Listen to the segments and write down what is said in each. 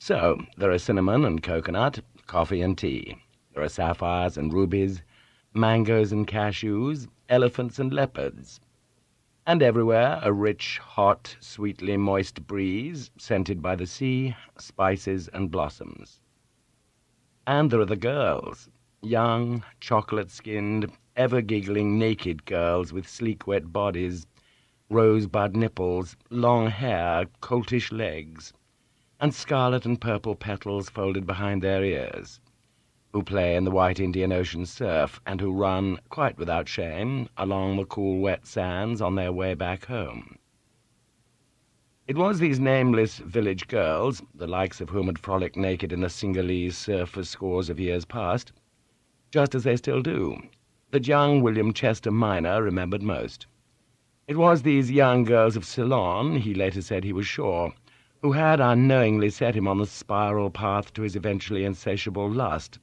So, there are cinnamon and coconut, coffee and tea. There are sapphires and rubies, mangoes and cashews, elephants and leopards. And everywhere a rich, hot, sweetly moist breeze, scented by the sea, spices and blossoms. And there are the girls, young, chocolate-skinned, ever-giggling naked girls with sleek wet bodies, rosebud nipples, long hair, coltish legs, and scarlet and purple petals folded behind their ears, who play in the white Indian Ocean surf, and who run, quite without shame, along the cool wet sands on their way back home. It was these nameless village girls, the likes of whom had frolicked naked in the Singhalese surf for scores of years past, just as they still do, that young William Chester minor remembered most. It was these young girls of Ceylon, he later said he was sure, who had unknowingly set him on the spiral path to his eventually insatiable lust,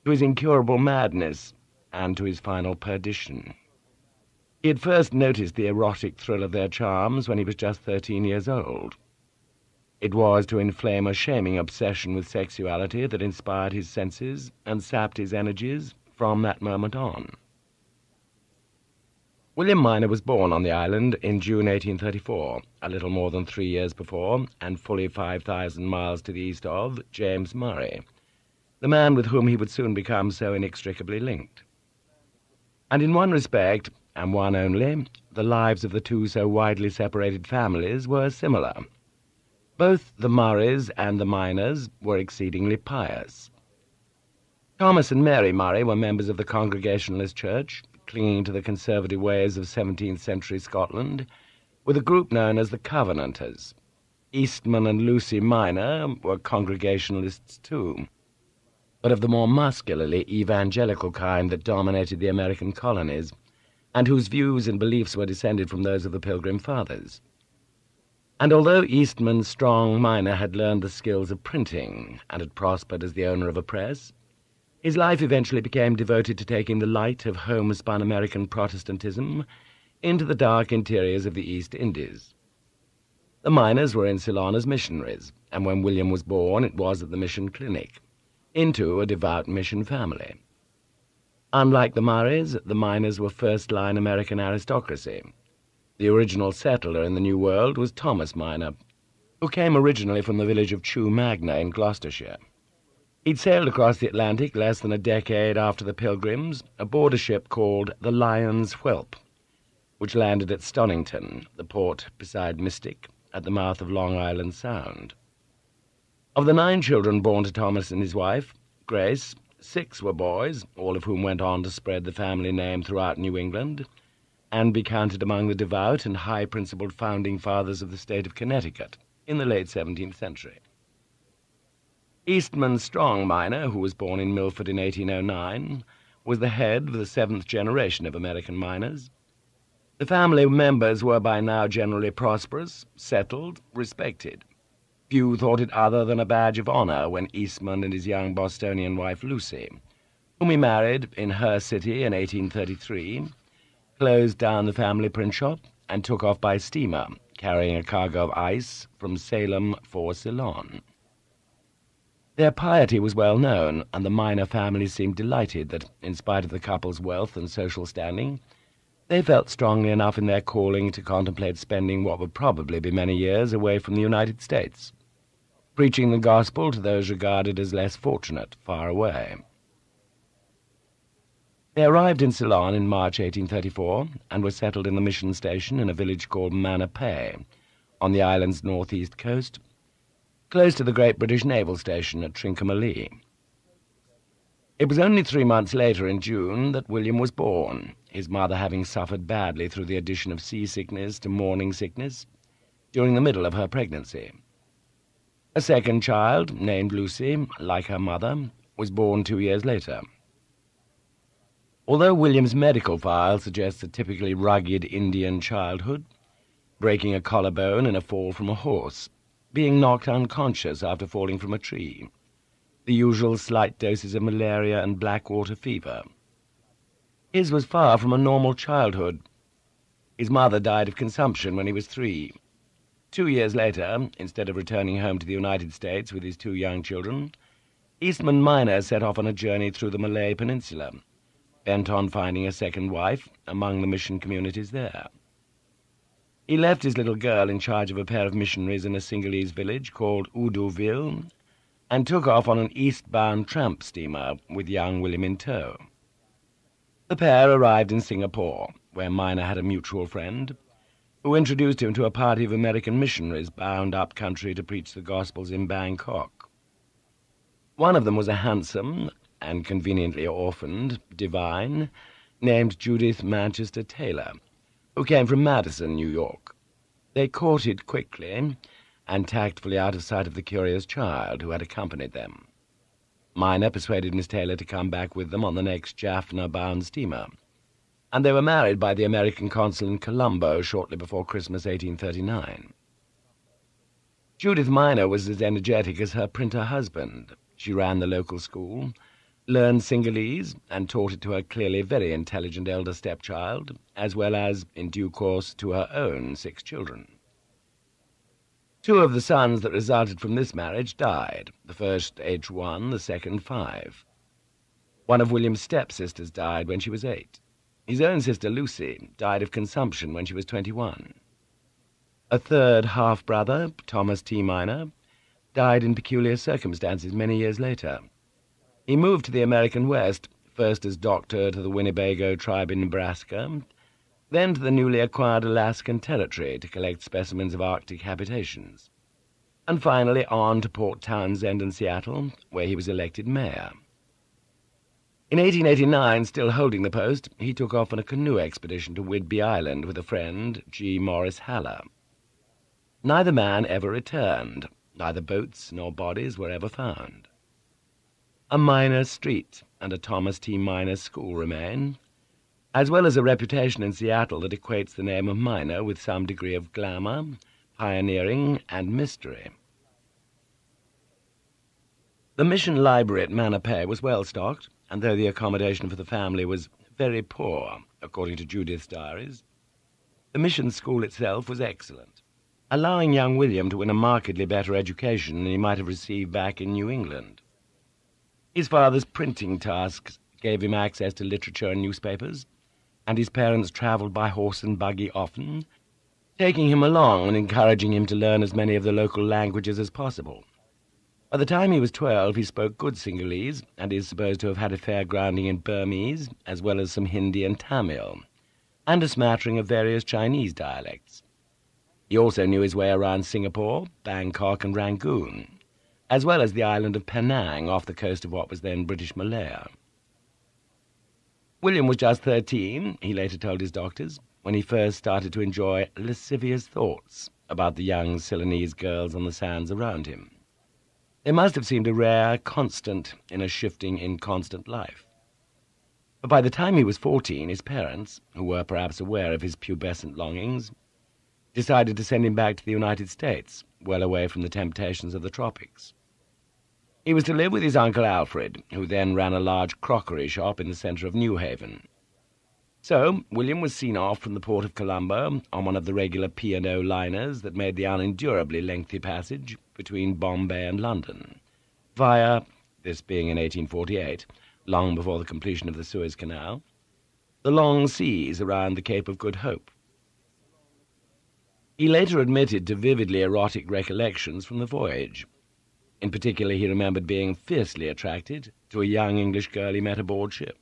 to his incurable madness, and to his final perdition. He had first noticed the erotic thrill of their charms when he was just 13 years old. It was to inflame a shaming obsession with sexuality that inspired his senses and sapped his energies from that moment on. William Minor was born on the island in June 1834, a little more than 3 years before, and fully 5,000 miles to the east of, James Murray, the man with whom he would soon become so inextricably linked. And in one respect, and one only, the lives of the two so widely separated families were similar. Both the Murrays and the Minors were exceedingly pious. Thomas and Mary Murray were members of the Congregationalist Church, clinging to the conservative ways of 17th-century Scotland, with a group known as the Covenanters. Eastman and Lucy Minor were Congregationalists too, but of the more muscularly evangelical kind that dominated the American colonies, and whose views and beliefs were descended from those of the Pilgrim Fathers. And although Eastman Strong Minor had learned the skills of printing, and had prospered as the owner of a press, his life eventually became devoted to taking the light of homespun American Protestantism into the dark interiors of the East Indies. The Minors were in Ceylon as missionaries, and when William was born it was at the mission clinic, into a devout mission family. Unlike the Murrays, the Minors were first-line American aristocracy. The original settler in the New World was Thomas Minor, who came originally from the village of Chew Magna in Gloucestershire. He'd sailed across the Atlantic less than a decade after the Pilgrims aboard a ship called the Lion's Whelp, which landed at Stonington, the port beside Mystic, at the mouth of Long Island Sound. Of the 9 children born to Thomas and his wife, Grace, 6 were boys, all of whom went on to spread the family name throughout New England, and be counted among the devout and high-principled founding fathers of the state of Connecticut in the late 17th century. Eastman Strong Minor, who was born in Milford in 1809, was the head of the 7th generation of American miners. The family members were by now generally prosperous, settled, respected. Few thought it other than a badge of honor when Eastman and his young Bostonian wife Lucy, whom he married in her city in 1833, closed down the family print shop and took off by steamer, carrying a cargo of ice from Salem for Ceylon. Their piety was well known, and the Minor family seemed delighted that, in spite of the couple's wealth and social standing, they felt strongly enough in their calling to contemplate spending what would probably be many years away from the United States, preaching the gospel to those regarded as less fortunate far away. They arrived in Ceylon in March 1834 and were settled in the mission station in a village called Manapay, on the island's northeast coast, close to the great British naval station at Trincomalee. It was only 3 months later, in June, that William was born, his mother having suffered badly through the addition of seasickness to morning sickness during the middle of her pregnancy. A second child, named Lucy, like her mother, was born 2 years later. Although William's medical file suggests a typically rugged Indian childhood, breaking a collarbone in a fall from a horse, being knocked unconscious after falling from a tree, the usual slight doses of malaria and black-water fever, his was far from a normal childhood. His mother died of consumption when he was 3. 2 years later, instead of returning home to the United States with his 2 young children, Eastman Minor set off on a journey through the Malay Peninsula, bent on finding a second wife among the mission communities there. He left his little girl in charge of a pair of missionaries in a Sinhalese village called Uduville, and took off on an eastbound tramp steamer with young William in tow. The pair arrived in Singapore, where Minor had a mutual friend, who introduced him to a party of American missionaries bound up country to preach the Gospels in Bangkok. One of them was a handsome, and conveniently orphaned, divine, named Judith Manchester Taylor, who came from Madison, New York. They courted quickly, and tactfully out of sight of the curious child who had accompanied them. Minor persuaded Miss Taylor to come back with them on the next Jaffna-bound steamer, and they were married by the American consul in Colombo shortly before Christmas 1839. Judith Minor was as energetic as her printer husband. She ran the local school, learned Sinhalese, and taught it to her clearly very intelligent elder stepchild, as well as, in due course, to her own 6 children. 2 of the sons that resulted from this marriage died, the first aged 1, the second 5. One of William's stepsisters died when she was 8. His own sister, Lucy, died of consumption when she was 21. A third half-brother, Thomas T. Minor, died in peculiar circumstances many years later. He moved to the American West, first as doctor to the Winnebago tribe in Nebraska, then to the newly acquired Alaskan Territory to collect specimens of Arctic habitations, and finally on to Port Townsend and Seattle, where he was elected mayor. In 1889, still holding the post, he took off on a canoe expedition to Whidbey Island with a friend, G. Morris Haller. Neither man ever returned. Neither boats nor bodies were ever found. A Minor street and a Thomas T. Minor school remain, as well as a reputation in Seattle that equates the name of Minor with some degree of glamour, pioneering, and mystery. The mission library at Manapay was well stocked, and though the accommodation for the family was very poor, according to Judith's diaries, the mission school itself was excellent, allowing young William to win a markedly better education than he might have received back in New England. His father's printing tasks gave him access to literature and newspapers, and his parents travelled by horse and buggy often, taking him along and encouraging him to learn as many of the local languages as possible. By the time he was 12, he spoke good Sinhalese, and is supposed to have had a fair grounding in Burmese, as well as some Hindi and Tamil, and a smattering of various Chinese dialects. He also knew his way around Singapore, Bangkok, and Rangoon, as well as the island of Penang off the coast of what was then British Malaya. William was just 13, he later told his doctors, when he first started to enjoy lascivious thoughts about the young Ceylonese girls on the sands around him. They must have seemed a rare constant in a shifting, inconstant life. But by the time he was 14, his parents, who were perhaps aware of his pubescent longings, decided to send him back to the United States, well away from the temptations of the tropics. He was to live with his Uncle Alfred, who then ran a large crockery shop in the centre of New Haven. So William was seen off from the port of Colombo on one of the regular P&O liners that made the unendurably lengthy passage between Bombay and London, via, this being in 1848, long before the completion of the Suez Canal, the long seas around the Cape of Good Hope. He later admitted to vividly erotic recollections from the voyage. In particular, he remembered being fiercely attracted to a young English girl he met aboard ship.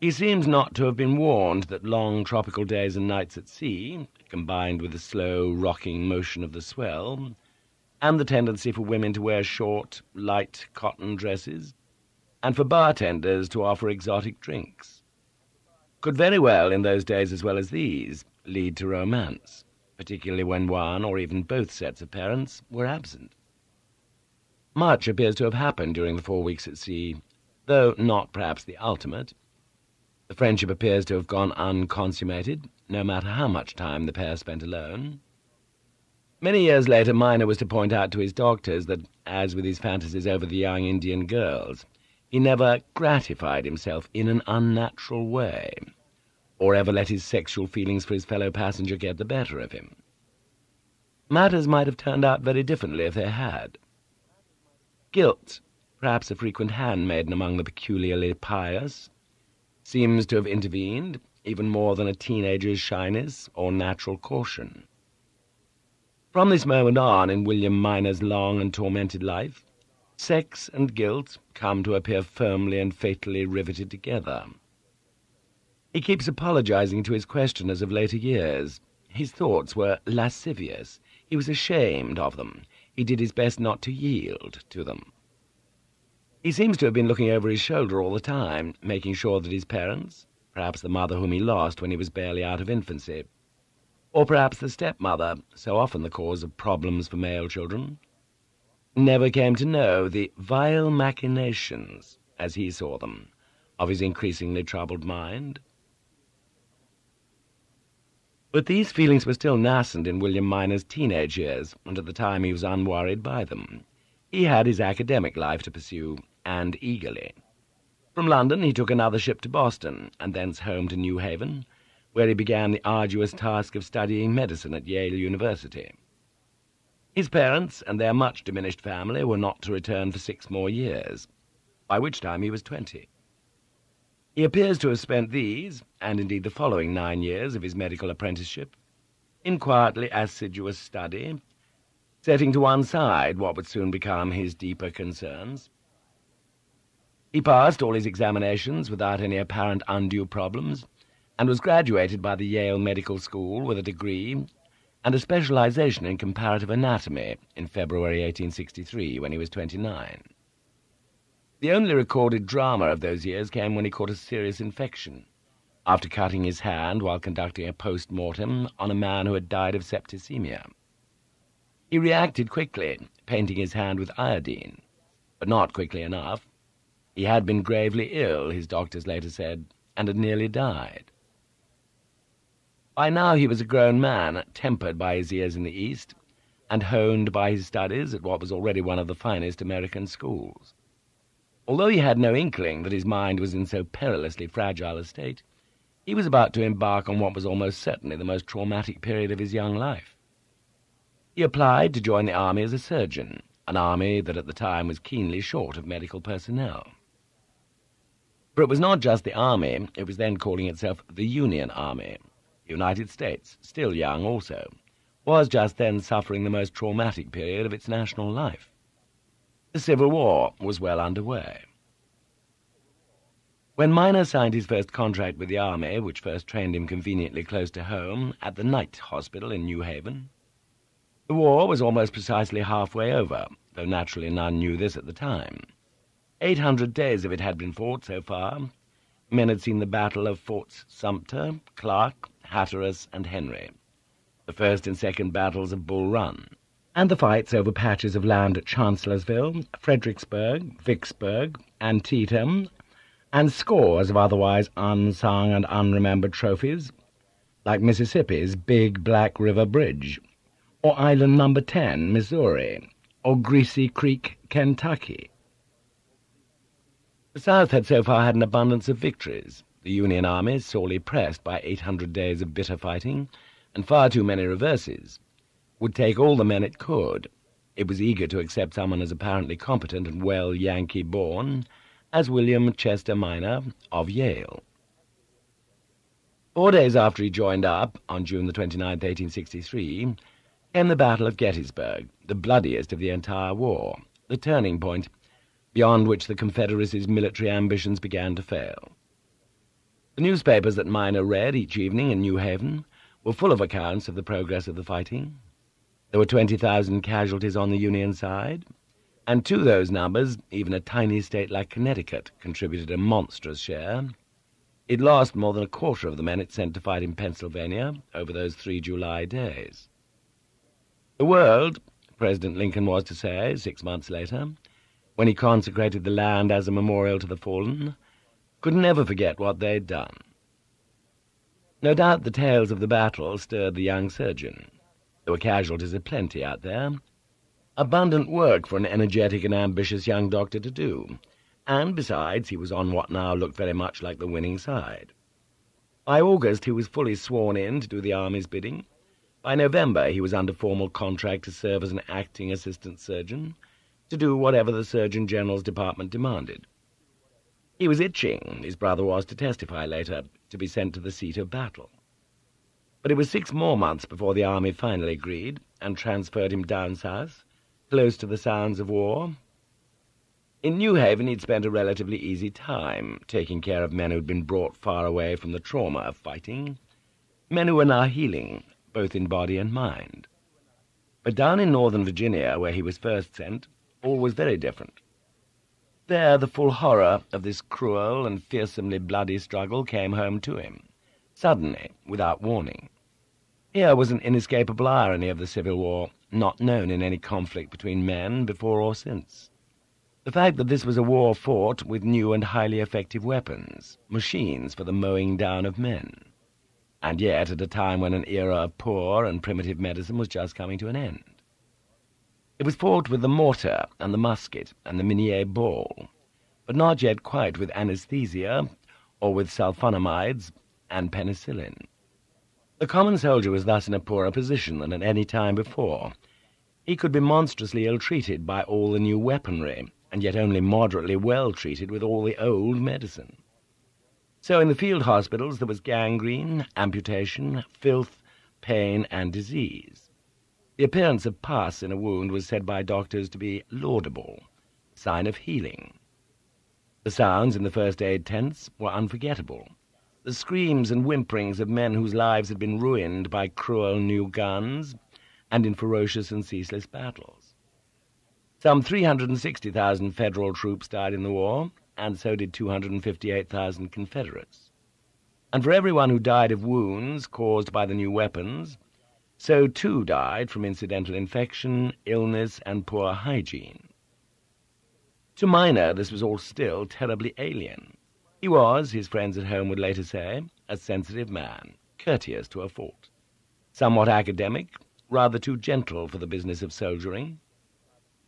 He seems not to have been warned that long tropical days and nights at sea, combined with the slow, rocking motion of the swell, and the tendency for women to wear short, light cotton dresses, and for bartenders to offer exotic drinks, could very well, in those days as well as these, lead to romance, particularly when one or even both sets of parents were absent. Much appears to have happened during the 4 weeks at sea, though not perhaps the ultimate. The friendship appears to have gone unconsummated, no matter how much time the pair spent alone. Many years later, Minor was to point out to his doctors that, as with his fantasies over the young Indian girls, he never gratified himself in an unnatural way, or ever let his sexual feelings for his fellow passenger get the better of him. Matters might have turned out very differently if they had. Guilt, perhaps a frequent handmaiden among the peculiarly pious, seems to have intervened, even more than a teenager's shyness or natural caution. From this moment on in William Minor's long and tormented life, sex and guilt come to appear firmly and fatally riveted together. He keeps apologizing to his questioners of later years. His thoughts were lascivious. He was ashamed of them. He did his best not to yield to them. He seems to have been looking over his shoulder all the time, making sure that his parents, perhaps the mother whom he lost when he was barely out of infancy, or perhaps the stepmother, so often the cause of problems for male children, never came to know the vile machinations, as he saw them, of his increasingly troubled mind. But these feelings were still nascent in William Minor's teenage years, and at the time he was unworried by them. He had his academic life to pursue, and eagerly. From London he took another ship to Boston, and thence home to New Haven, where he began the arduous task of studying medicine at Yale University. His parents and their much diminished family were not to return for 6 more years, by which time he was 20. He appears to have spent these, and indeed the following 9 years of his medical apprenticeship, in quietly assiduous study, setting to one side what would soon become his deeper concerns. He passed all his examinations without any apparent undue problems, and was graduated by the Yale Medical School with a degree and a specialization in comparative anatomy in February 1863, when he was 29. The only recorded drama of those years came when he caught a serious infection, after cutting his hand while conducting a post-mortem on a man who had died of septicemia. He reacted quickly, painting his hand with iodine, but not quickly enough. He had been gravely ill, his doctors later said, and had nearly died. By now he was a grown man, tempered by his years in the East, and honed by his studies at what was already one of the finest American schools. Although he had no inkling that his mind was in so perilously fragile a state, he was about to embark on what was almost certainly the most traumatic period of his young life. He applied to join the army as a surgeon, an army that at the time was keenly short of medical personnel. For it was not just the army, it was then calling itself the Union Army. The United States, still young also, was just then suffering the most traumatic period of its national life. The Civil War was well underway. When Minor signed his first contract with the army, which first trained him conveniently close to home, at the Night Hospital in New Haven, the war was almost precisely halfway over, though naturally none knew this at the time. 800 days of it had been fought so far. Men had seen the battle of Forts Sumter, Clark, Hatteras, and Henry, the first and second battles of Bull Run, and the fights over patches of land at Chancellorsville, Fredericksburg, Vicksburg, Antietam, and scores of otherwise unsung and unremembered trophies, like Mississippi's Big Black River Bridge, or Island No. 10, Missouri, or Greasy Creek, Kentucky. The South had so far had an abundance of victories, the Union Army, sorely pressed by 800 days of bitter fighting, and far too many reverses, would take all the men it could. It was eager to accept someone as apparently competent and well Yankee-born as William Chester Minor of Yale. 4 days after he joined up, on June the 29th, 1863, came the Battle of Gettysburg, the bloodiest of the entire war, the turning point beyond which the Confederacy's military ambitions began to fail. The newspapers that Minor read each evening in New Haven were full of accounts of the progress of the fighting. There were 20,000 casualties on the Union side, and to those numbers even a tiny state like Connecticut contributed a monstrous share. It lost more than a quarter of the men it sent to fight in Pennsylvania over those 3 July days. The world, President Lincoln was to say 6 months later, when he consecrated the land as a memorial to the fallen, could never forget what they'd done. No doubt the tales of the battle stirred the young surgeon. There were casualties aplenty out there, abundant work for an energetic and ambitious young doctor to do, and besides he was on what now looked very much like the winning side. By August he was fully sworn in to do the army's bidding. By November, he was under formal contract to serve as an acting assistant surgeon, to do whatever the Surgeon General's department demanded. He was itching, his brother was to testify later, to be sent to the seat of battle. But it was 6 more months before the army finally agreed and transferred him down south, close to the sounds of war. In New Haven he'd spent a relatively easy time, taking care of men who'd been brought far away from the trauma of fighting, men who were now healing, both in body and mind. But down in northern Virginia, where he was first sent, all was very different. There the full horror of this cruel and fearsomely bloody struggle came home to him, suddenly, without warning. Here was an inescapable irony of the Civil War, not known in any conflict between men before or since. The fact that this was a war fought with new and highly effective weapons, machines for the mowing down of men, and yet at a time when an era of poor and primitive medicine was just coming to an end. It was fought with the mortar and the musket and the Minier ball, but not yet quite with anesthesia or with sulfonamides and penicillin. The common soldier was thus in a poorer position than at any time before. He could be monstrously ill-treated by all the new weaponry, and yet only moderately well-treated with all the old medicine. So in the field hospitals there was gangrene, amputation, filth, pain, and disease. The appearance of pus in a wound was said by doctors to be laudable, sign of healing. The sounds in the first aid tents were unforgettable. The screams and whimperings of men whose lives had been ruined by cruel new guns and in ferocious and ceaseless battles. Some 360,000 Federal troops died in the war, and so did 258,000 Confederates. And for everyone who died of wounds caused by the new weapons, so too died from incidental infection, illness, and poor hygiene. To Miner this was all still terribly alien. He was, his friends at home would later say, a sensitive man, courteous to a fault, somewhat academic, rather too gentle for the business of soldiering.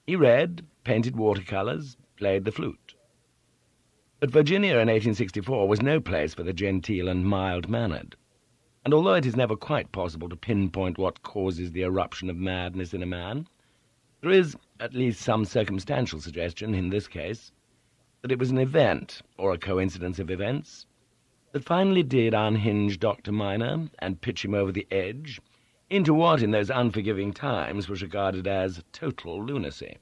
He read, painted watercolours, played the flute. But Virginia in 1864 was no place for the genteel and mild-mannered, and although it is never quite possible to pinpoint what causes the eruption of madness in a man, there is at least some circumstantial suggestion in this case that it was an event, or a coincidence of events, that finally did unhinge Dr. Miner and pitch him over the edge into what in those unforgiving times was regarded as total lunacy.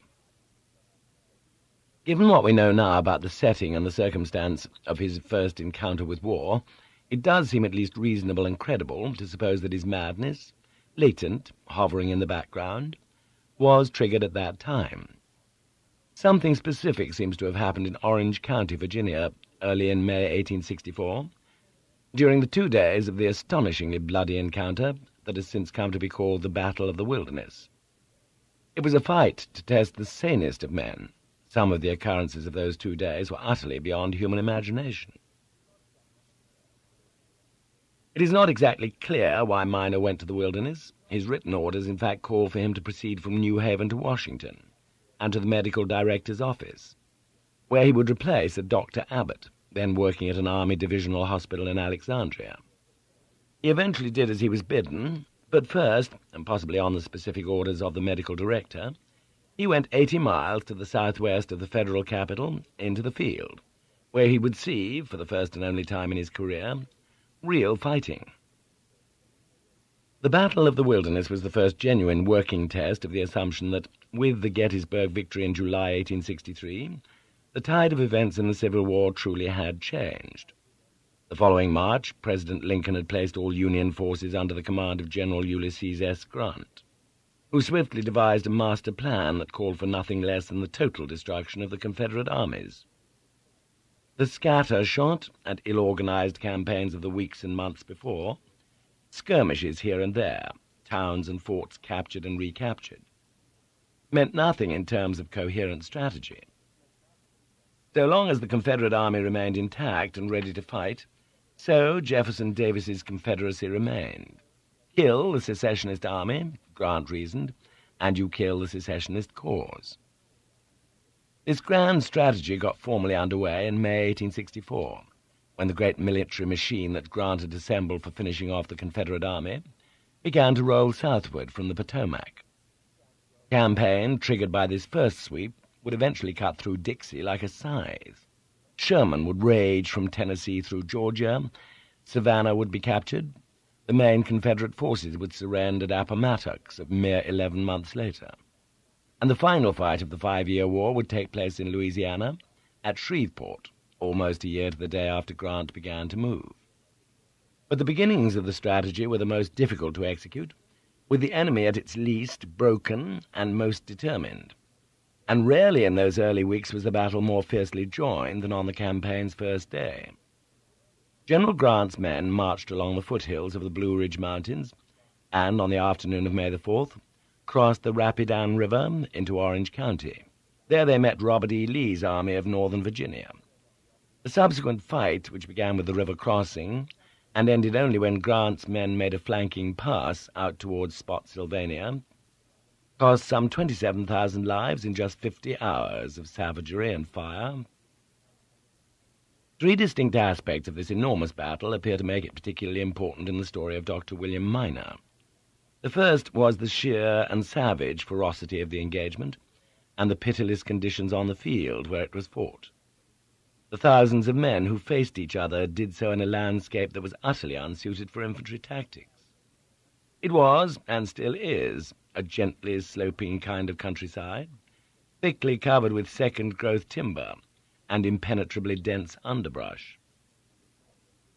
Given what we know now about the setting and the circumstance of his first encounter with war, it does seem at least reasonable and credible to suppose that his madness, latent, hovering in the background, was triggered at that time. Something specific seems to have happened in Orange County, Virginia, early in May 1864, during the 2 days of the astonishingly bloody encounter that has since come to be called the Battle of the Wilderness. It was a fight to test the sanest of men. Some of the occurrences of those 2 days were utterly beyond human imagination. It is not exactly clear why Miner went to the Wilderness. His written orders, in fact, call for him to proceed from New Haven to Washington, and to the medical director's office, where he would replace a Dr. Abbott, then working at an Army Divisional Hospital in Alexandria. He eventually did as he was bidden, but first, and possibly on the specific orders of the medical director, he went 80 miles to the southwest of the federal capital into the field, where he would see, for the first and only time in his career, real fighting. The Battle of the Wilderness was the first genuine working test of the assumption that, with the Gettysburg victory in July 1863, the tide of events in the Civil War truly had changed. The following March, President Lincoln had placed all Union forces under the command of General Ulysses S. Grant, who swiftly devised a master plan that called for nothing less than the total destruction of the Confederate armies. The scatter-shot and ill-organized campaigns of the weeks and months before, skirmishes here and there, towns and forts captured and recaptured, meant nothing in terms of coherent strategy. So long as the Confederate army remained intact and ready to fight, so Jefferson Davis's Confederacy remained. Kill the secessionist army, Grant reasoned, and you kill the secessionist cause. This grand strategy got formally underway in May 1864, when the great military machine that Grant had assembled for finishing off the Confederate army began to roll southward from the Potomac. Campaign, triggered by this first sweep, would eventually cut through Dixie like a scythe. Sherman would rage from Tennessee through Georgia. Savannah would be captured. The main Confederate forces would surrender at Appomattox a mere 11 months later. And the final fight of the 5-year war would take place in Louisiana, at Shreveport, almost a year to the day after Grant began to move. But the beginnings of the strategy were the most difficult to execute, with the enemy at its least broken and most determined. And rarely in those early weeks was the battle more fiercely joined than on the campaign's first day. General Grant's men marched along the foothills of the Blue Ridge Mountains, and on the afternoon of May the 4th, crossed the Rapidan River into Orange County. There they met Robert E. Lee's Army of Northern Virginia. The subsequent fight, which began with the river crossing, and ended only when Grant's men made a flanking pass out towards Spotsylvania, cost some 27,000 lives in just 50 hours of savagery and fire. 3 distinct aspects of this enormous battle appear to make it particularly important in the story of Dr. William Minor. The first was the sheer and savage ferocity of the engagement, and the pitiless conditions on the field where it was fought. The thousands of men who faced each other did so in a landscape that was utterly unsuited for infantry tactics. It was, and still is, a gently sloping kind of countryside, thickly covered with second-growth timber and impenetrably dense underbrush.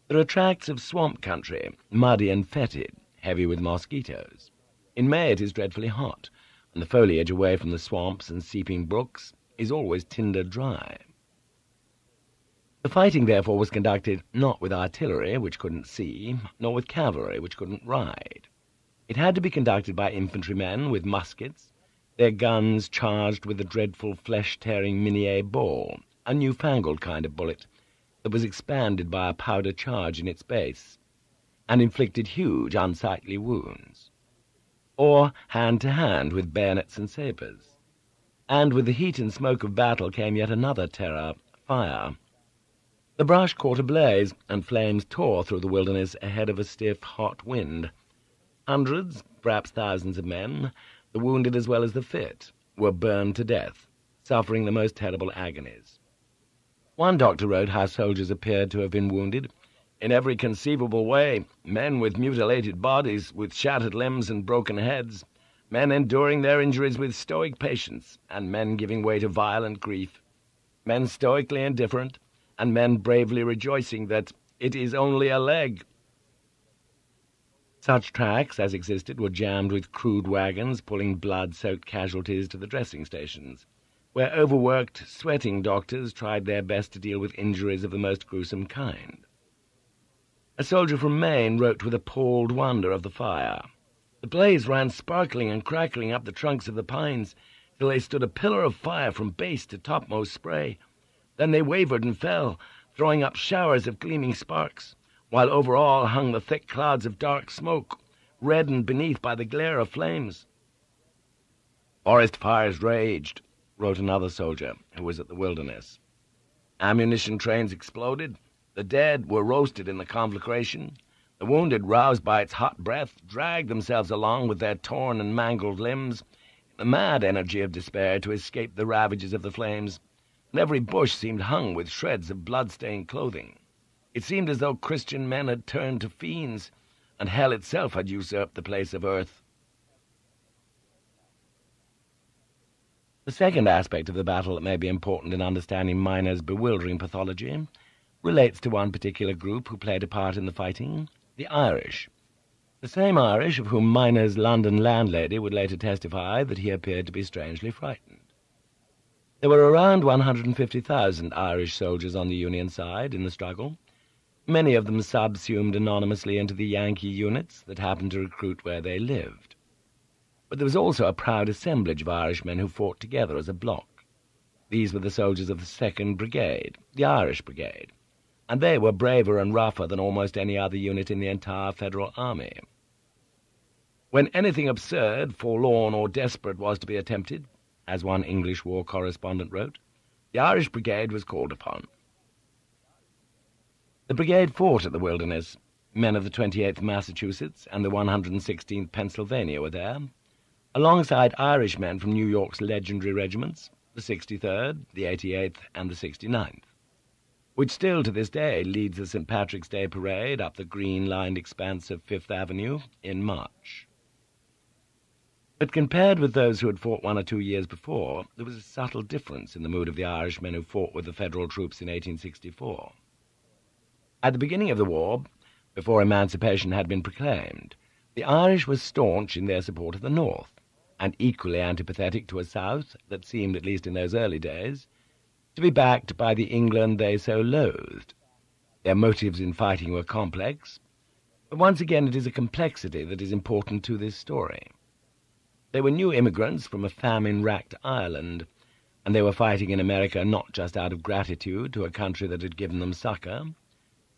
There are tracts of swamp country, muddy and fetid, heavy with mosquitoes. In May it is dreadfully hot, and the foliage away from the swamps and seeping brooks is always tinder dry. The fighting, therefore, was conducted not with artillery, which couldn't see, nor with cavalry, which couldn't ride. It had to be conducted by infantrymen with muskets, their guns charged with the dreadful flesh-tearing Minié ball, a newfangled kind of bullet that was expanded by a powder charge in its base, and inflicted huge, unsightly wounds. Or hand-to-hand with bayonets and sabres. And with the heat and smoke of battle came yet another terror, fire. The brush caught ablaze, and flames tore through the wilderness ahead of a stiff, hot wind. Hundreds, perhaps thousands of men, the wounded as well as the fit, were burned to death, suffering the most terrible agonies. One doctor wrote how soldiers appeared to have been wounded in every conceivable way, men with mutilated bodies, with shattered limbs and broken heads, men enduring their injuries with stoic patience, and men giving way to violent grief, men stoically indifferent, and men bravely rejoicing that it is only a leg. Such tracks as existed were jammed with crude wagons pulling blood-soaked casualties to the dressing stations, where overworked, sweating doctors tried their best to deal with injuries of the most gruesome kind. A soldier from Maine wrote with appalled wonder of the fire. The blaze ran sparkling and crackling up the trunks of the pines till they stood a pillar of fire from base to topmost spray. Then they wavered and fell, throwing up showers of gleaming sparks, while over all hung the thick clouds of dark smoke, reddened beneath by the glare of flames. "Forest fires raged," wrote another soldier who was at the Wilderness. "Ammunition trains exploded, the dead were roasted in the conflagration, the wounded, roused by its hot breath, dragged themselves along with their torn and mangled limbs, in the mad energy of despair to escape the ravages of the flames, and every bush seemed hung with shreds of blood-stained clothing. It seemed as though Christian men had turned to fiends, and hell itself had usurped the place of earth." The second aspect of the battle that may be important in understanding Minor's bewildering pathology relates to one particular group who played a part in the fighting, the Irish. The same Irish of whom Minor's London landlady would later testify that he appeared to be strangely frightened. There were around 150,000 Irish soldiers on the Union side in the struggle, many of them subsumed anonymously into the Yankee units that happened to recruit where they lived. But there was also a proud assemblage of Irishmen who fought together as a block. These were the soldiers of the 2nd Brigade, the Irish Brigade, and they were braver and rougher than almost any other unit in the entire Federal Army. When anything absurd, forlorn, or desperate was to be attempted, as one English war correspondent wrote, the Irish Brigade was called upon. The brigade fought at the Wilderness, Men of the 28th Massachusetts and the 116th Pennsylvania were there, alongside Irish men from New York's legendary regiments, the 63rd, the 88th, and the 69th, which still to this day leads the St. Patrick's Day Parade up the green-lined expanse of Fifth Avenue in March. But compared with those who had fought 1 or 2 years before, there was a subtle difference in the mood of the Irishmen who fought with the Federal troops in 1864. At the beginning of the war, before emancipation had been proclaimed, the Irish were staunch in their support of the North, and equally antipathetic to a South that seemed, at least in those early days, to be backed by the England they so loathed. Their motives in fighting were complex, but once again it is a complexity that is important to this story. They were new immigrants from a famine-racked Ireland, and they were fighting in America not just out of gratitude to a country that had given them succour,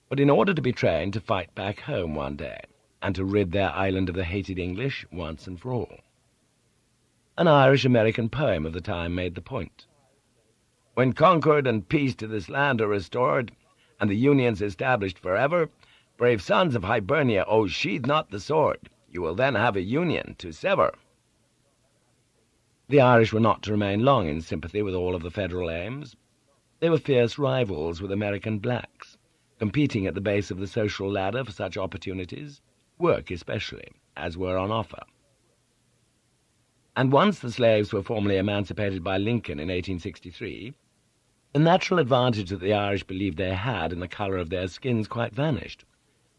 but in order to be trained to fight back home one day, and to rid their island of the hated English once and for all. An Irish-American poem of the time made the point. When concord and peace to this land are restored, and the Union's established forever, brave sons of Hibernia, oh, sheathe not the sword, you will then have a Union to sever. The Irish were not to remain long in sympathy with all of the federal aims. They were fierce rivals with American blacks, competing at the base of the social ladder for such opportunities, work especially, as were on offer. And once the slaves were formally emancipated by Lincoln in 1863, the natural advantage that the Irish believed they had in the colour of their skins quite vanished,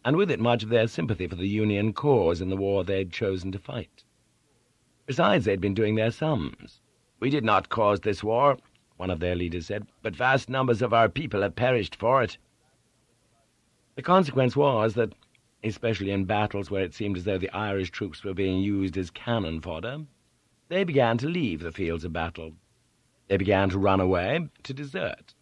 and with it much of their sympathy for the Union cause in the war they had chosen to fight. Besides, they'd been doing their sums. "We did not cause this war," one of their leaders said, "but vast numbers of our people have perished for it." The consequence was that, especially in battles where it seemed as though the Irish troops were being used as cannon fodder, they began to leave the fields of battle. They began to run away, to desert.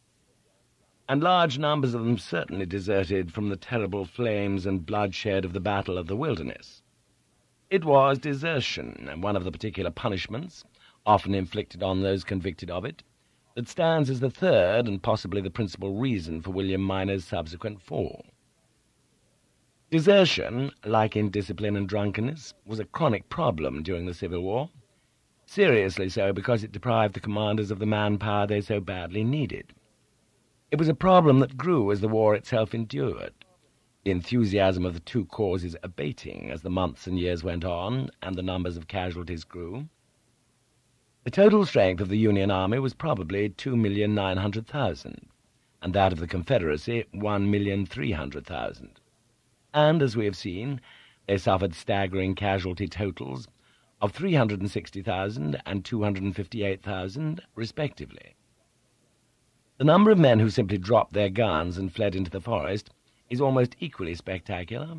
And large numbers of them certainly deserted from the terrible flames and bloodshed of the Battle of the Wilderness. It was desertion, and one of the particular punishments, often inflicted on those convicted of it, that stands as the third and possibly the principal reason for William Minor's subsequent fall. Desertion, like indiscipline and drunkenness, was a chronic problem during the Civil War, seriously so because it deprived the commanders of the manpower they so badly needed. It was a problem that grew as the war itself endured, the enthusiasm of the two causes abating as the months and years went on and the numbers of casualties grew. The total strength of the Union Army was probably 2,900,000, and that of the Confederacy 1,300,000. And, as we have seen, they suffered staggering casualty totals of 360,000 and 258,000, respectively. The number of men who simply dropped their guns and fled into the forest is almost equally spectacular: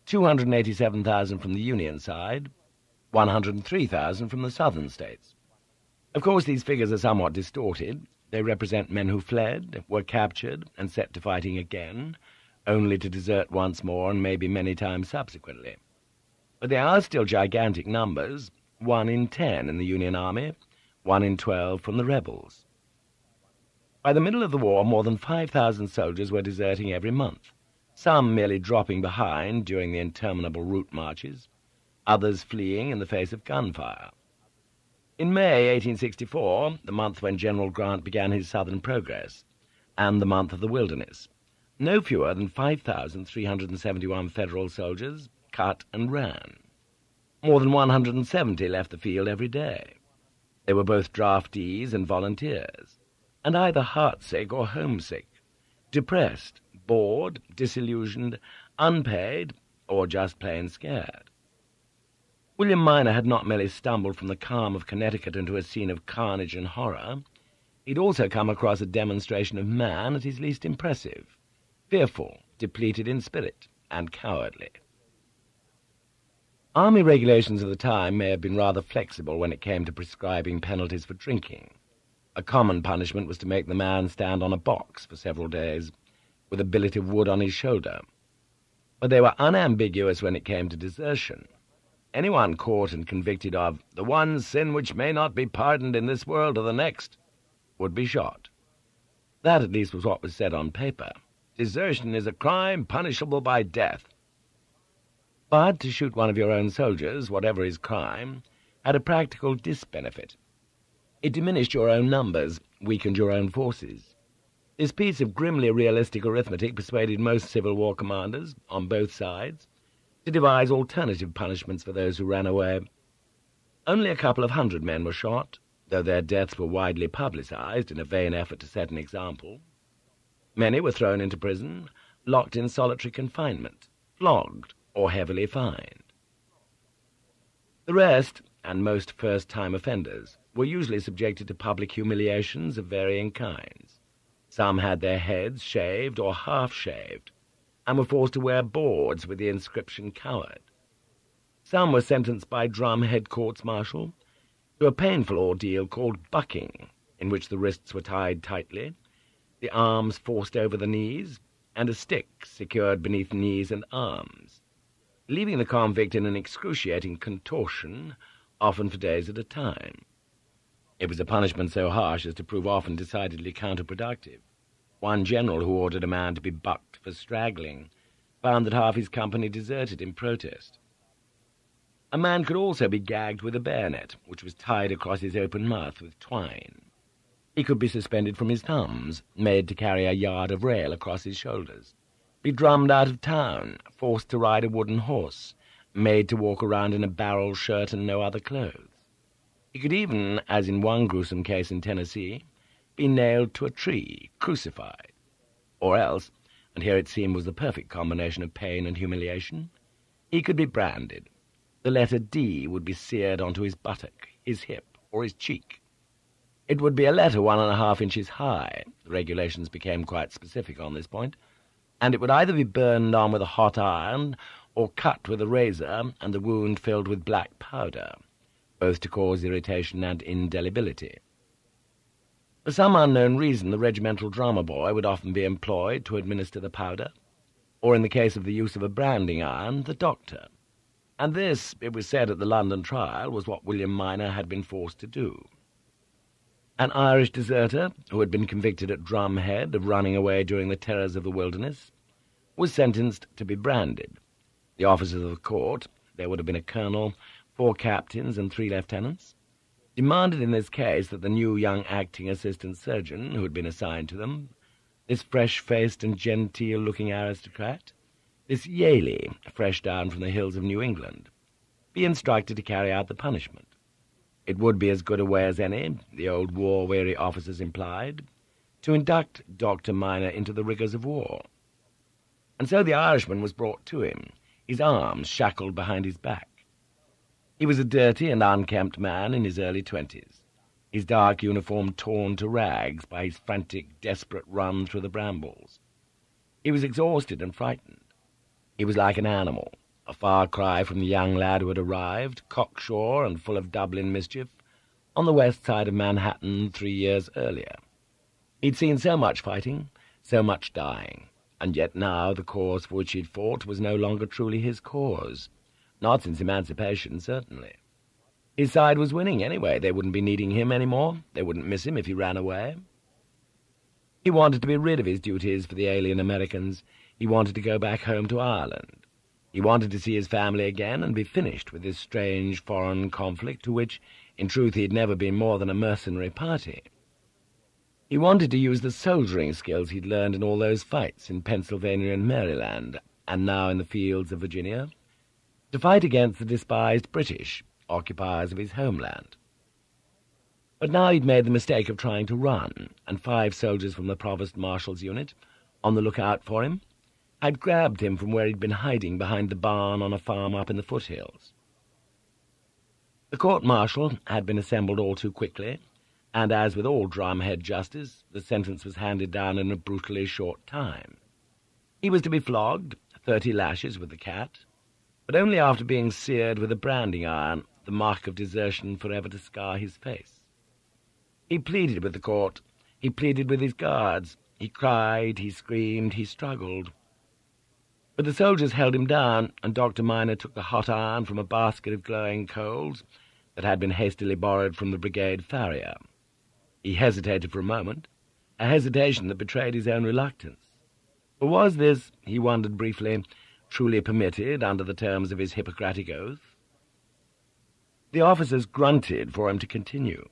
287,000 from the Union side, 103,000 from the southern states. Of course, these figures are somewhat distorted. They represent men who fled, were captured, and set to fighting again, only to desert once more and maybe many times subsequently. But they are still gigantic numbers, 1 in 10 in the Union Army, 1 in 12 from the rebels. By the middle of the war, more than 5,000 soldiers were deserting every month, some merely dropping behind during the interminable route marches, others fleeing in the face of gunfire. In May 1864, the month when General Grant began his southern progress, and the month of the Wilderness, no fewer than 5,371 Federal soldiers cut and ran. More than 170 left the field every day. They were both draftees and volunteers, and either heartsick or homesick, depressed, bored, disillusioned, unpaid, or just plain scared. William Minor had not merely stumbled from the calm of Connecticut into a scene of carnage and horror. He'd also come across a demonstration of man at his least impressive, fearful, depleted in spirit, and cowardly. Army regulations of the time may have been rather flexible when it came to prescribing penalties for drinking. A common punishment was to make the man stand on a box for several days, with a billet of wood on his shoulder. But they were unambiguous when it came to desertion. Anyone caught and convicted of the one sin which may not be pardoned in this world or the next would be shot. That at least was what was said on paper. Desertion is a crime punishable by death, But to shoot one of your own soldiers, whatever his crime, had a practical disbenefit. It diminished your own numbers, weakened your own forces. This piece of grimly realistic arithmetic persuaded most Civil War commanders, on both sides, to devise alternative punishments for those who ran away. Only a couple of hundred men were shot, though their deaths were widely publicized in a vain effort to set an example. Many were thrown into prison, locked in solitary confinement, flogged, or heavily fined. The rest, and most first-time offenders, were usually subjected to public humiliations of varying kinds. Some had their heads shaved or half-shaved, and were forced to wear boards with the inscription "Coward." Some were sentenced by drumhead courts-martial to a painful ordeal called bucking, in which the wrists were tied tightly, the arms forced over the knees, and a stick secured beneath knees and arms, leaving the convict in an excruciating contortion, often for days at a time. It was a punishment so harsh as to prove often decidedly counterproductive. One general who ordered a man to be bucked for straggling found that half his company deserted in protest. A man could also be gagged with a bayonet, which was tied across his open mouth with twine. He could be suspended from his thumbs, made to carry a yard of rail across his shoulders, be drummed out of town, forced to ride a wooden horse, made to walk around in a barrel shirt and no other clothes. He could even, as in one gruesome case in Tennessee, be nailed to a tree, crucified. Or else, and here it seemed was the perfect combination of pain and humiliation, he could be branded. The letter D would be seared onto his buttock, his hip, or his cheek. It would be a letter 1.5 inches high. The regulations became quite specific on this point, and it would either be burned on with a hot iron or cut with a razor and the wound filled with black powder, both to cause irritation and indelibility. For some unknown reason, the regimental drummer boy would often be employed to administer the powder, or in the case of the use of a branding iron, the doctor. And this, it was said at the London trial, was what William Minor had been forced to do. An Irish deserter, who had been convicted at Drumhead of running away during the terrors of the wilderness, was sentenced to be branded. The officers of the court, there would have been a colonel, 4 captains, and 3 lieutenants, demanded in this case that the new young acting assistant surgeon who had been assigned to them, this fresh-faced and genteel-looking aristocrat, this Yaley, fresh down from the hills of New England, be instructed to carry out the punishment. It would be as good a way as any, the old war-weary officers implied, to induct Dr. Minor into the rigours of war. And so the Irishman was brought to him, his arms shackled behind his back. He was a dirty and unkempt man in his early 20s, his dark uniform torn to rags by his frantic, desperate run through the brambles. He was exhausted and frightened. He was like an animal, a far cry from the young lad who had arrived, cocksure and full of Dublin mischief, on the west side of Manhattan 3 years earlier. He'd seen so much fighting, so much dying, and yet now the cause for which he'd fought was no longer truly his cause. Not since emancipation, certainly. His side was winning anyway. They wouldn't be needing him any more. They wouldn't miss him if he ran away. He wanted to be rid of his duties for the alien Americans. He wanted to go back home to Ireland. He wanted to see his family again and be finished with this strange foreign conflict to which, in truth, he had never been more than a mercenary party. He wanted to use the soldiering skills he'd learned in all those fights in Pennsylvania and Maryland, and now in the fields of Virginia, to fight against the despised British, occupiers of his homeland. But now he'd made the mistake of trying to run, and 5 soldiers from the Provost Marshal's unit, on the lookout for him, had grabbed him from where he'd been hiding behind the barn on a farm up in the foothills. The court-martial had been assembled all too quickly, and as with all drumhead justice, the sentence was handed down in a brutally short time. He was to be flogged, 30 lashes with the cat, but only after being seared with a branding iron, the mark of desertion forever to scar his face. He pleaded with the court, he pleaded with his guards, he cried, he screamed, he struggled. But the soldiers held him down, and Dr. Minor took the hot iron from a basket of glowing coals that had been hastily borrowed from the brigade farrier. He hesitated for a moment, a hesitation that betrayed his own reluctance. For was this, he wondered briefly, truly permitted under the terms of his Hippocratic oath? The officers grunted for him to continue,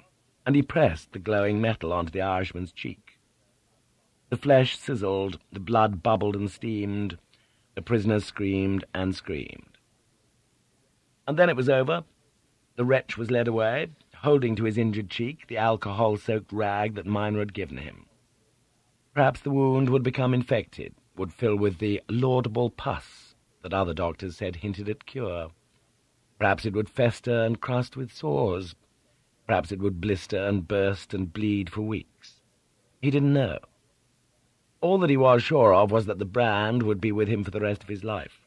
and he pressed the glowing metal onto the Irishman's cheek. The flesh sizzled, the blood bubbled and steamed, the prisoner screamed and screamed. And then it was over. The wretch was led away, holding to his injured cheek the alcohol-soaked rag that Miner had given him. Perhaps the wound would become infected, would fill with the laudable pus that other doctors said hinted at cure. Perhaps it would fester and crust with sores. Perhaps it would blister and burst and bleed for weeks. He didn't know. All that he was sure of was that the brand would be with him for the rest of his life.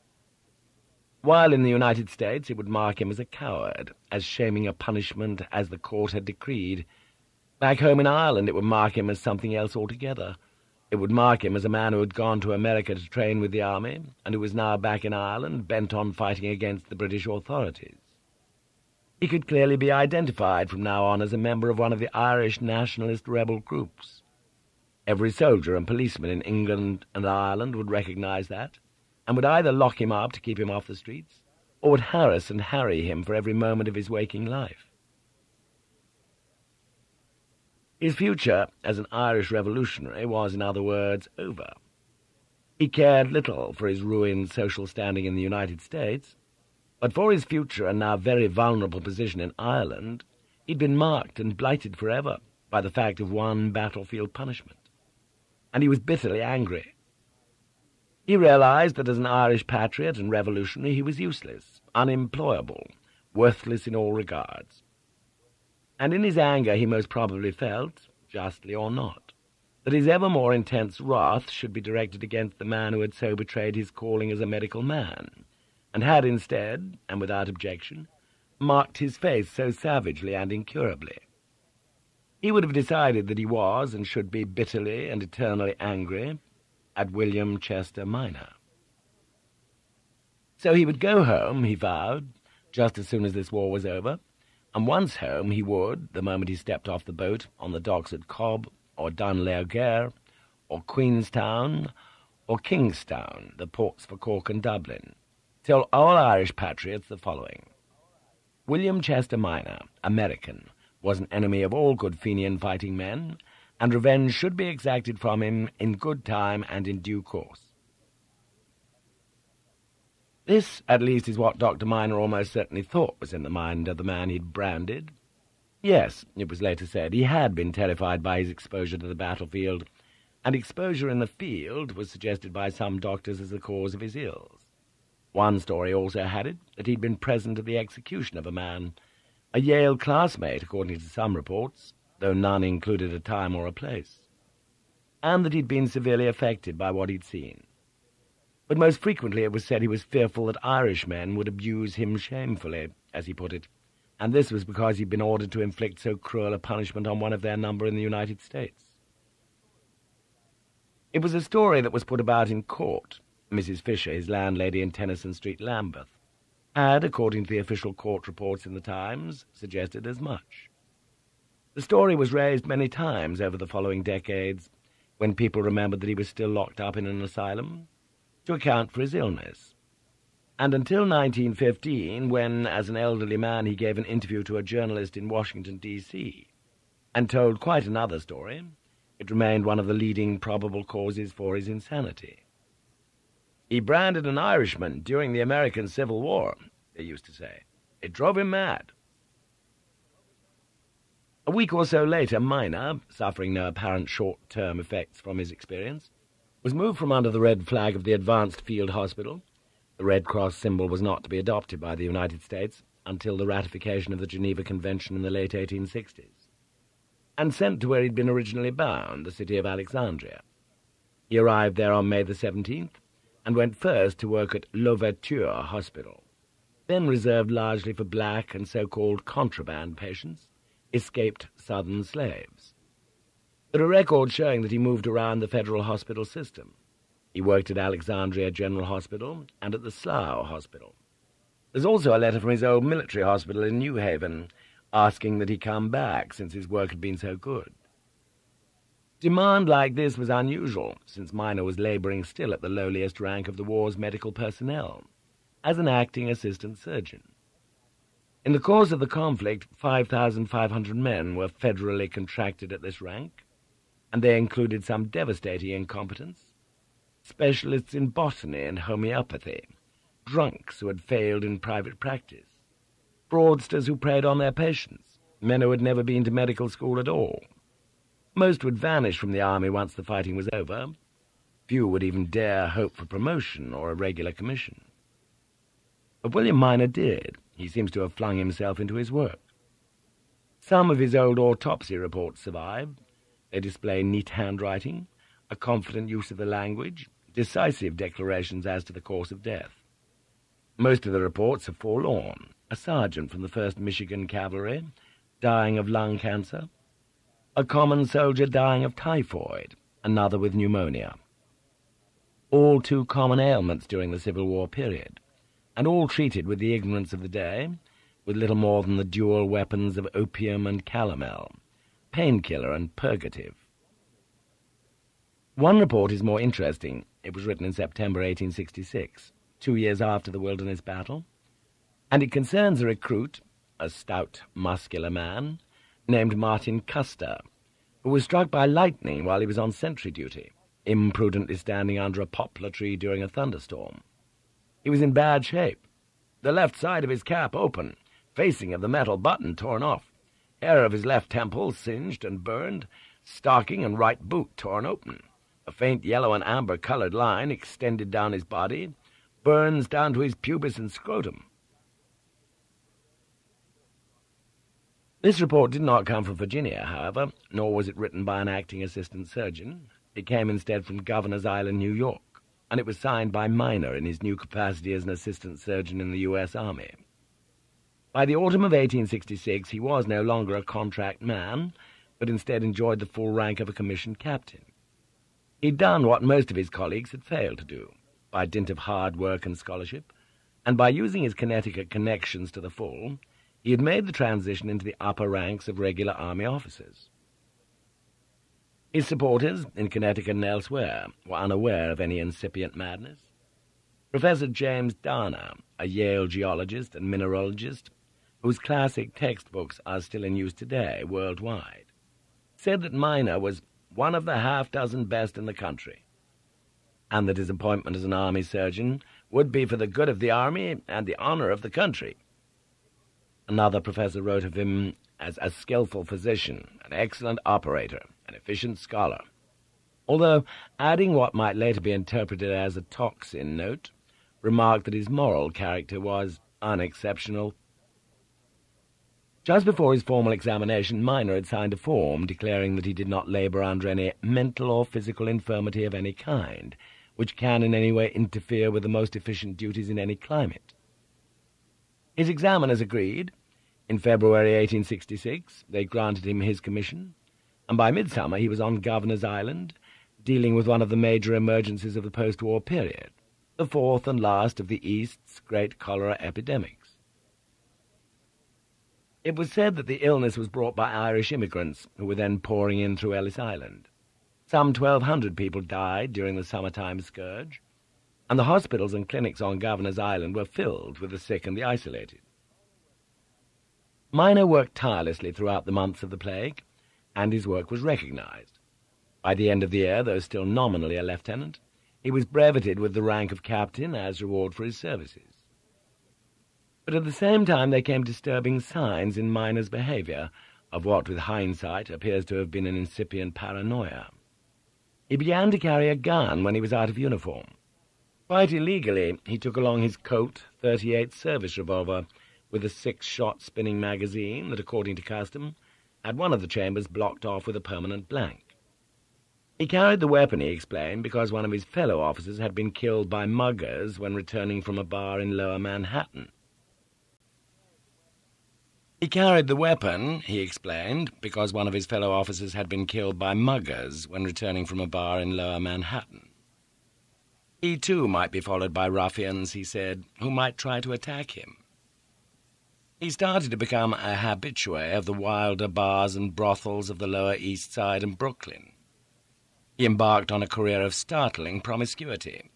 While in the United States it would mark him as a coward, as shaming a punishment as the court had decreed. Back home in Ireland it would mark him as something else altogether. It would mark him as a man who had gone to America to train with the army, and who was now back in Ireland, bent on fighting against the British authorities. He could clearly be identified from now on as a member of one of the Irish nationalist rebel groups. Every soldier and policeman in England and Ireland would recognize that, and would either lock him up to keep him off the streets, or would harass and harry him for every moment of his waking life. His future as an Irish revolutionary was, in other words, over. He cared little for his ruined social standing in the United States, but for his future and now very vulnerable position in Ireland, he'd been marked and blighted forever by the fact of one battlefield punishment. And he was bitterly angry. He realized that as an Irish patriot and revolutionary he was useless, unemployable, worthless in all regards. And in his anger he most probably felt, justly or not, that his ever more intense wrath should be directed against the man who had so betrayed his calling as a medical man, and had instead, and without objection, marked his face so savagely and incurably. He would have decided that he was and should be bitterly and eternally angry at William Chester Miner. So he would go home, he vowed, just as soon as this war was over, and once home he would, the moment he stepped off the boat on the docks at Cobb, or Dunleogher, or Queenstown, or Kingstown, the ports for Cork and Dublin, tell all Irish patriots the following. William Chester Miner, American, was an enemy of all good Fenian fighting men, and revenge should be exacted from him in good time and in due course. This, at least, is what Dr. Miner almost certainly thought was in the mind of the man he'd branded. Yes, it was later said, he had been terrified by his exposure to the battlefield, and exposure in the field was suggested by some doctors as the cause of his ills. One story also had it that he'd been present at the execution of a man, a Yale classmate, according to some reports, though none included a time or a place, and that he'd been severely affected by what he'd seen. But most frequently it was said he was fearful that Irishmen would abuse him shamefully, as he put it, and this was because he'd been ordered to inflict so cruel a punishment on one of their number in the United States. It was a story that was put about in court. Mrs. Fisher, his landlady in Tennyson Street, Lambeth, had, according to the official court reports in the Times, suggested as much. The story was raised many times over the following decades, when people remembered that he was still locked up in an asylum, to account for his illness. And until 1915, when, as an elderly man, he gave an interview to a journalist in Washington, D.C., and told quite another story, it remained one of the leading probable causes for his insanity. He branded an Irishman during the American Civil War, they used to say. It drove him mad. A week or so later, Miner, suffering no apparent short-term effects from his experience, was moved from under the red flag of the Advanced Field Hospital. The Red Cross symbol was not to be adopted by the United States until the ratification of the Geneva Convention in the late 1860s, and sent to where he'd been originally bound, the city of Alexandria. He arrived there on May the 17th, and went first to work at L'Ouverture Hospital, then reserved largely for black and so-called contraband patients, escaped Southern slaves. There are records showing that he moved around the federal hospital system. He worked at Alexandria General Hospital and at the Slough Hospital. There's also a letter from his old military hospital in New Haven, asking that he come back, since his work had been so good. Demand like this was unusual, since Miner was labouring still at the lowliest rank of the war's medical personnel, as an acting assistant surgeon. In the course of the conflict, 5,500 men were federally contracted at this rank, and they included some devastating incompetents, specialists in botany and homeopathy, drunks who had failed in private practice, fraudsters who preyed on their patients, men who had never been to medical school at all. Most would vanish from the army once the fighting was over. Few would even dare hope for promotion or a regular commission. But William Miner did. He seems to have flung himself into his work. Some of his old autopsy reports survive. They display neat handwriting, a confident use of the language, decisive declarations as to the cause of death. Most of the reports are forlorn. A sergeant from the 1st Michigan Cavalry, dying of lung cancer, a common soldier dying of typhoid, another with pneumonia. All two common ailments during the Civil War period, and all treated with the ignorance of the day, with little more than the dual weapons of opium and calomel, painkiller and purgative. One report is more interesting. It was written in September 1866, 2 years after the Wilderness Battle, and it concerns a recruit, a stout, muscular man, named Martin Custer, who was struck by lightning while he was on sentry duty, imprudently standing under a poplar tree during a thunderstorm. He was in bad shape, the left side of his cap open, facing of the metal button torn off, hair of his left temple singed and burned, stocking and right boot torn open, a faint yellow and amber-coloured line extended down his body, burns down to his pubis and scrotum. This report did not come from Virginia, however, nor was it written by an acting assistant surgeon. It came instead from Governor's Island, New York, and it was signed by Miner in his new capacity as an assistant surgeon in the U.S. Army. By the autumn of 1866, he was no longer a contract man, but instead enjoyed the full rank of a commissioned captain. He'd done what most of his colleagues had failed to do, by dint of hard work and scholarship, and by using his Connecticut connections to the full, he had made the transition into the upper ranks of regular army officers. His supporters, in Connecticut and elsewhere, were unaware of any incipient madness. Professor James Dana, a Yale geologist and mineralogist, whose classic textbooks are still in use today worldwide, said that Miner was one of the half-dozen best in the country, and that his appointment as an army surgeon would be for the good of the army and the honor of the country. Another professor wrote of him as a skillful physician, an excellent operator, an efficient scholar, although, adding what might later be interpreted as a toxin note, remarked that his moral character was unexceptional. Just before his formal examination, Miner had signed a form declaring that he did not labour under any mental or physical infirmity of any kind, which can in any way interfere with the most efficient duties in any climate. His examiners agreed. In February 1866, they granted him his commission, and by midsummer he was on Governor's Island, dealing with one of the major emergencies of the post-war period, the fourth and last of the East's great cholera epidemics. It was said that the illness was brought by Irish immigrants who were then pouring in through Ellis Island. Some 1,200 people died during the summertime scourge, and the hospitals and clinics on Governor's Island were filled with the sick and the isolated. Miner worked tirelessly throughout the months of the plague, and his work was recognized. By the end of the year, though still nominally a lieutenant, he was breveted with the rank of captain as reward for his services. But at the same time there came disturbing signs in Miner's behaviour of what, with hindsight, appears to have been an incipient paranoia. He began to carry a gun when he was out of uniform. Quite illegally, he took along his Colt .38 service revolver with a 6-shot spinning magazine that, according to custom, had one of the chambers blocked off with a permanent blank. He carried the weapon, he explained, because one of his fellow officers had been killed by muggers when returning from a bar in Lower Manhattan. He carried the weapon, he explained, because one of his fellow officers had been killed by muggers when returning from a bar in Lower Manhattan. He, too, might be followed by ruffians, he said, who might try to attack him. He started to become a habitué of the wilder bars and brothels of the Lower East Side and Brooklyn. He embarked on a career of startling promiscuity,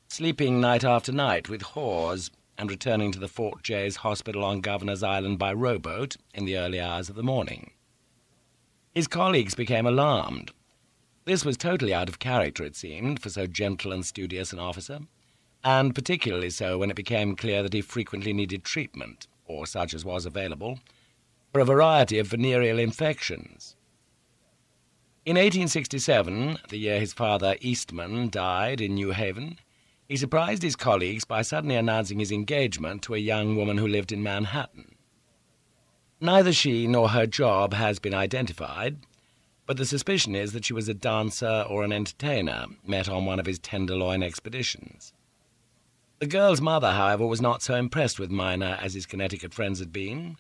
sleeping night after night with whores and returning to the Fort Jay's hospital on Governor's Island by rowboat in the early hours of the morning. His colleagues became alarmed. This was totally out of character, it seemed, for so gentle and studious an officer, and particularly so when it became clear that he frequently needed treatment, or such as was available, for a variety of venereal infections. In 1867, the year his father Eastman died in New Haven, he surprised his colleagues by suddenly announcing his engagement to a young woman who lived in Manhattan. Neither she nor her job has been identified, but the suspicion is that she was a dancer or an entertainer met on one of his Tenderloin expeditions. The girl's mother, however, was not so impressed with Miner as his Connecticut friends had been.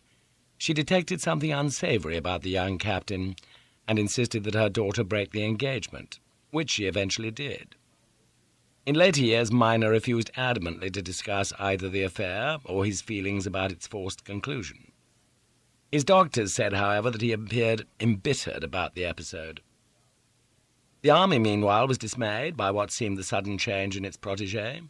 She detected something unsavory about the young captain and insisted that her daughter break the engagement, which she eventually did. In later years, Miner refused adamantly to discuss either the affair or his feelings about its forced conclusion. His doctors said, however, that he appeared embittered about the episode. The army, meanwhile, was dismayed by what seemed the sudden change in its protégé.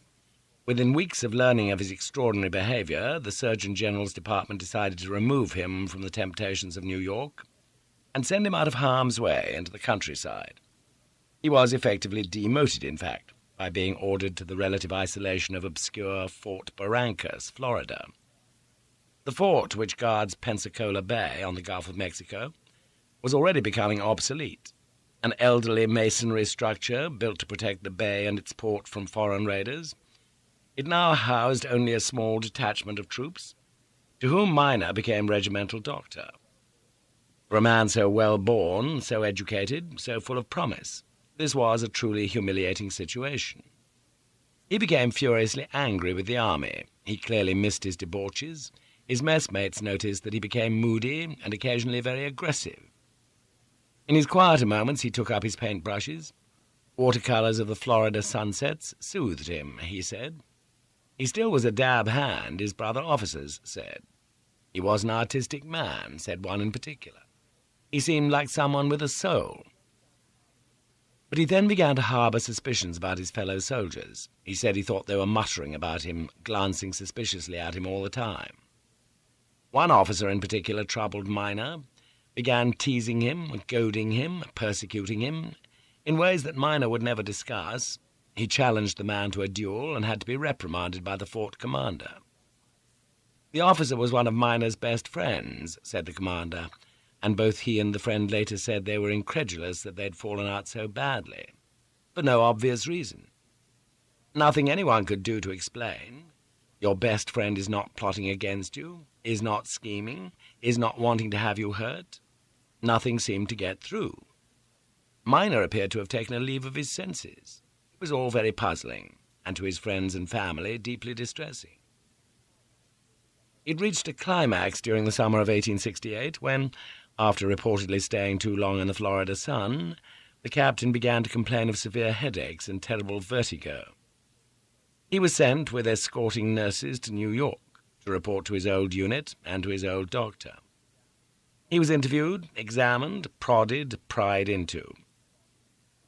Within weeks of learning of his extraordinary behaviour, the Surgeon General's department decided to remove him from the temptations of New York and send him out of harm's way into the countryside. He was effectively demoted, in fact, by being ordered to the relative isolation of obscure Fort Barrancas, Florida. The fort, which guards Pensacola Bay on the Gulf of Mexico, was already becoming obsolete. An elderly masonry structure built to protect the bay and its port from foreign raiders, it now housed only a small detachment of troops, to whom Miner became regimental doctor. For a man so well-born, so educated, so full of promise, this was a truly humiliating situation. He became furiously angry with the army. He clearly missed his debauches. His messmates noticed that he became moody and occasionally very aggressive. In his quieter moments he took up his paintbrushes. Watercolours of the Florida sunsets soothed him, he said. He still was a dab hand, his brother officers said. He was an artistic man, said one in particular. He seemed like someone with a soul. But he then began to harbour suspicions about his fellow soldiers. He said he thought they were muttering about him, glancing suspiciously at him all the time. One officer in particular troubled Miner, began teasing him, goading him, persecuting him, in ways that Miner would never discuss. He challenged the man to a duel and had to be reprimanded by the fort commander. The officer was one of Miner's best friends, said the commander, and both he and the friend later said they were incredulous that they'd fallen out so badly, for no obvious reason. Nothing anyone could do to explain. Your best friend is not plotting against you, is not scheming, is not wanting to have you hurt. Nothing seemed to get through. Miner appeared to have taken a leave of his senses. It was all very puzzling, and to his friends and family deeply distressing. It reached a climax during the summer of 1868 when, after reportedly staying too long in the Florida sun, the captain began to complain of severe headaches and terrible vertigo. He was sent with escorting nurses to New York to report to his old unit and to his old doctor. He was interviewed, examined, prodded, pried into.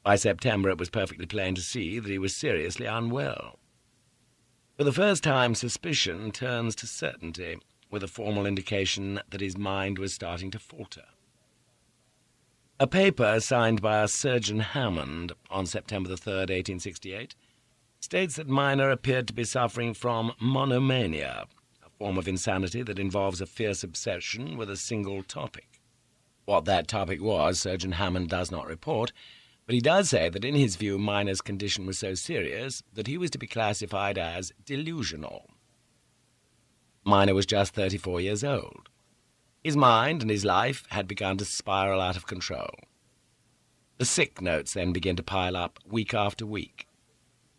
By September it was perfectly plain to see that he was seriously unwell. For the first time, suspicion turns to certainty, with a formal indication that his mind was starting to falter. A paper signed by a Surgeon Hammond on September 3rd, 1868, states that Miner appeared to be suffering from monomania, a form of insanity that involves a fierce obsession with a single topic. What that topic was, Surgeon Hammond does not report, but he does say that in his view Miner's condition was so serious that he was to be classified as delusional. Miner was just 34 years old. His mind and his life had begun to spiral out of control. The sick notes then began to pile up week after week.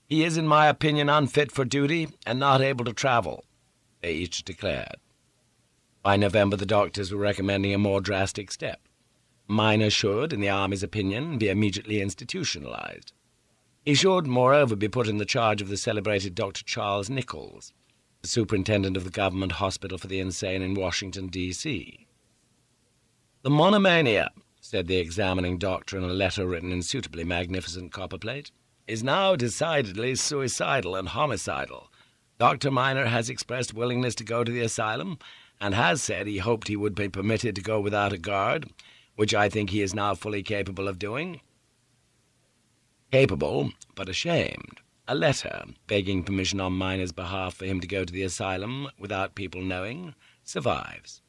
"He is, in my opinion, unfit for duty and not able to travel," they each declared. By November the doctors were recommending a more drastic step. Miner should, in the Army's opinion, be immediately institutionalized. He should, moreover, be put in the charge of the celebrated Dr. Charles Nichols, the superintendent of the government hospital for the insane in Washington, D.C. The monomania, said the examining doctor in a letter written in suitably magnificent copperplate, "is now decidedly suicidal and homicidal. Dr. Miner has expressed willingness to go to the asylum, and has said he hoped he would be permitted to go without a guard, which I think he is now fully capable of doing." Capable, but ashamed. A letter, begging permission on Miner's behalf for him to go to the asylum without people knowing, survives.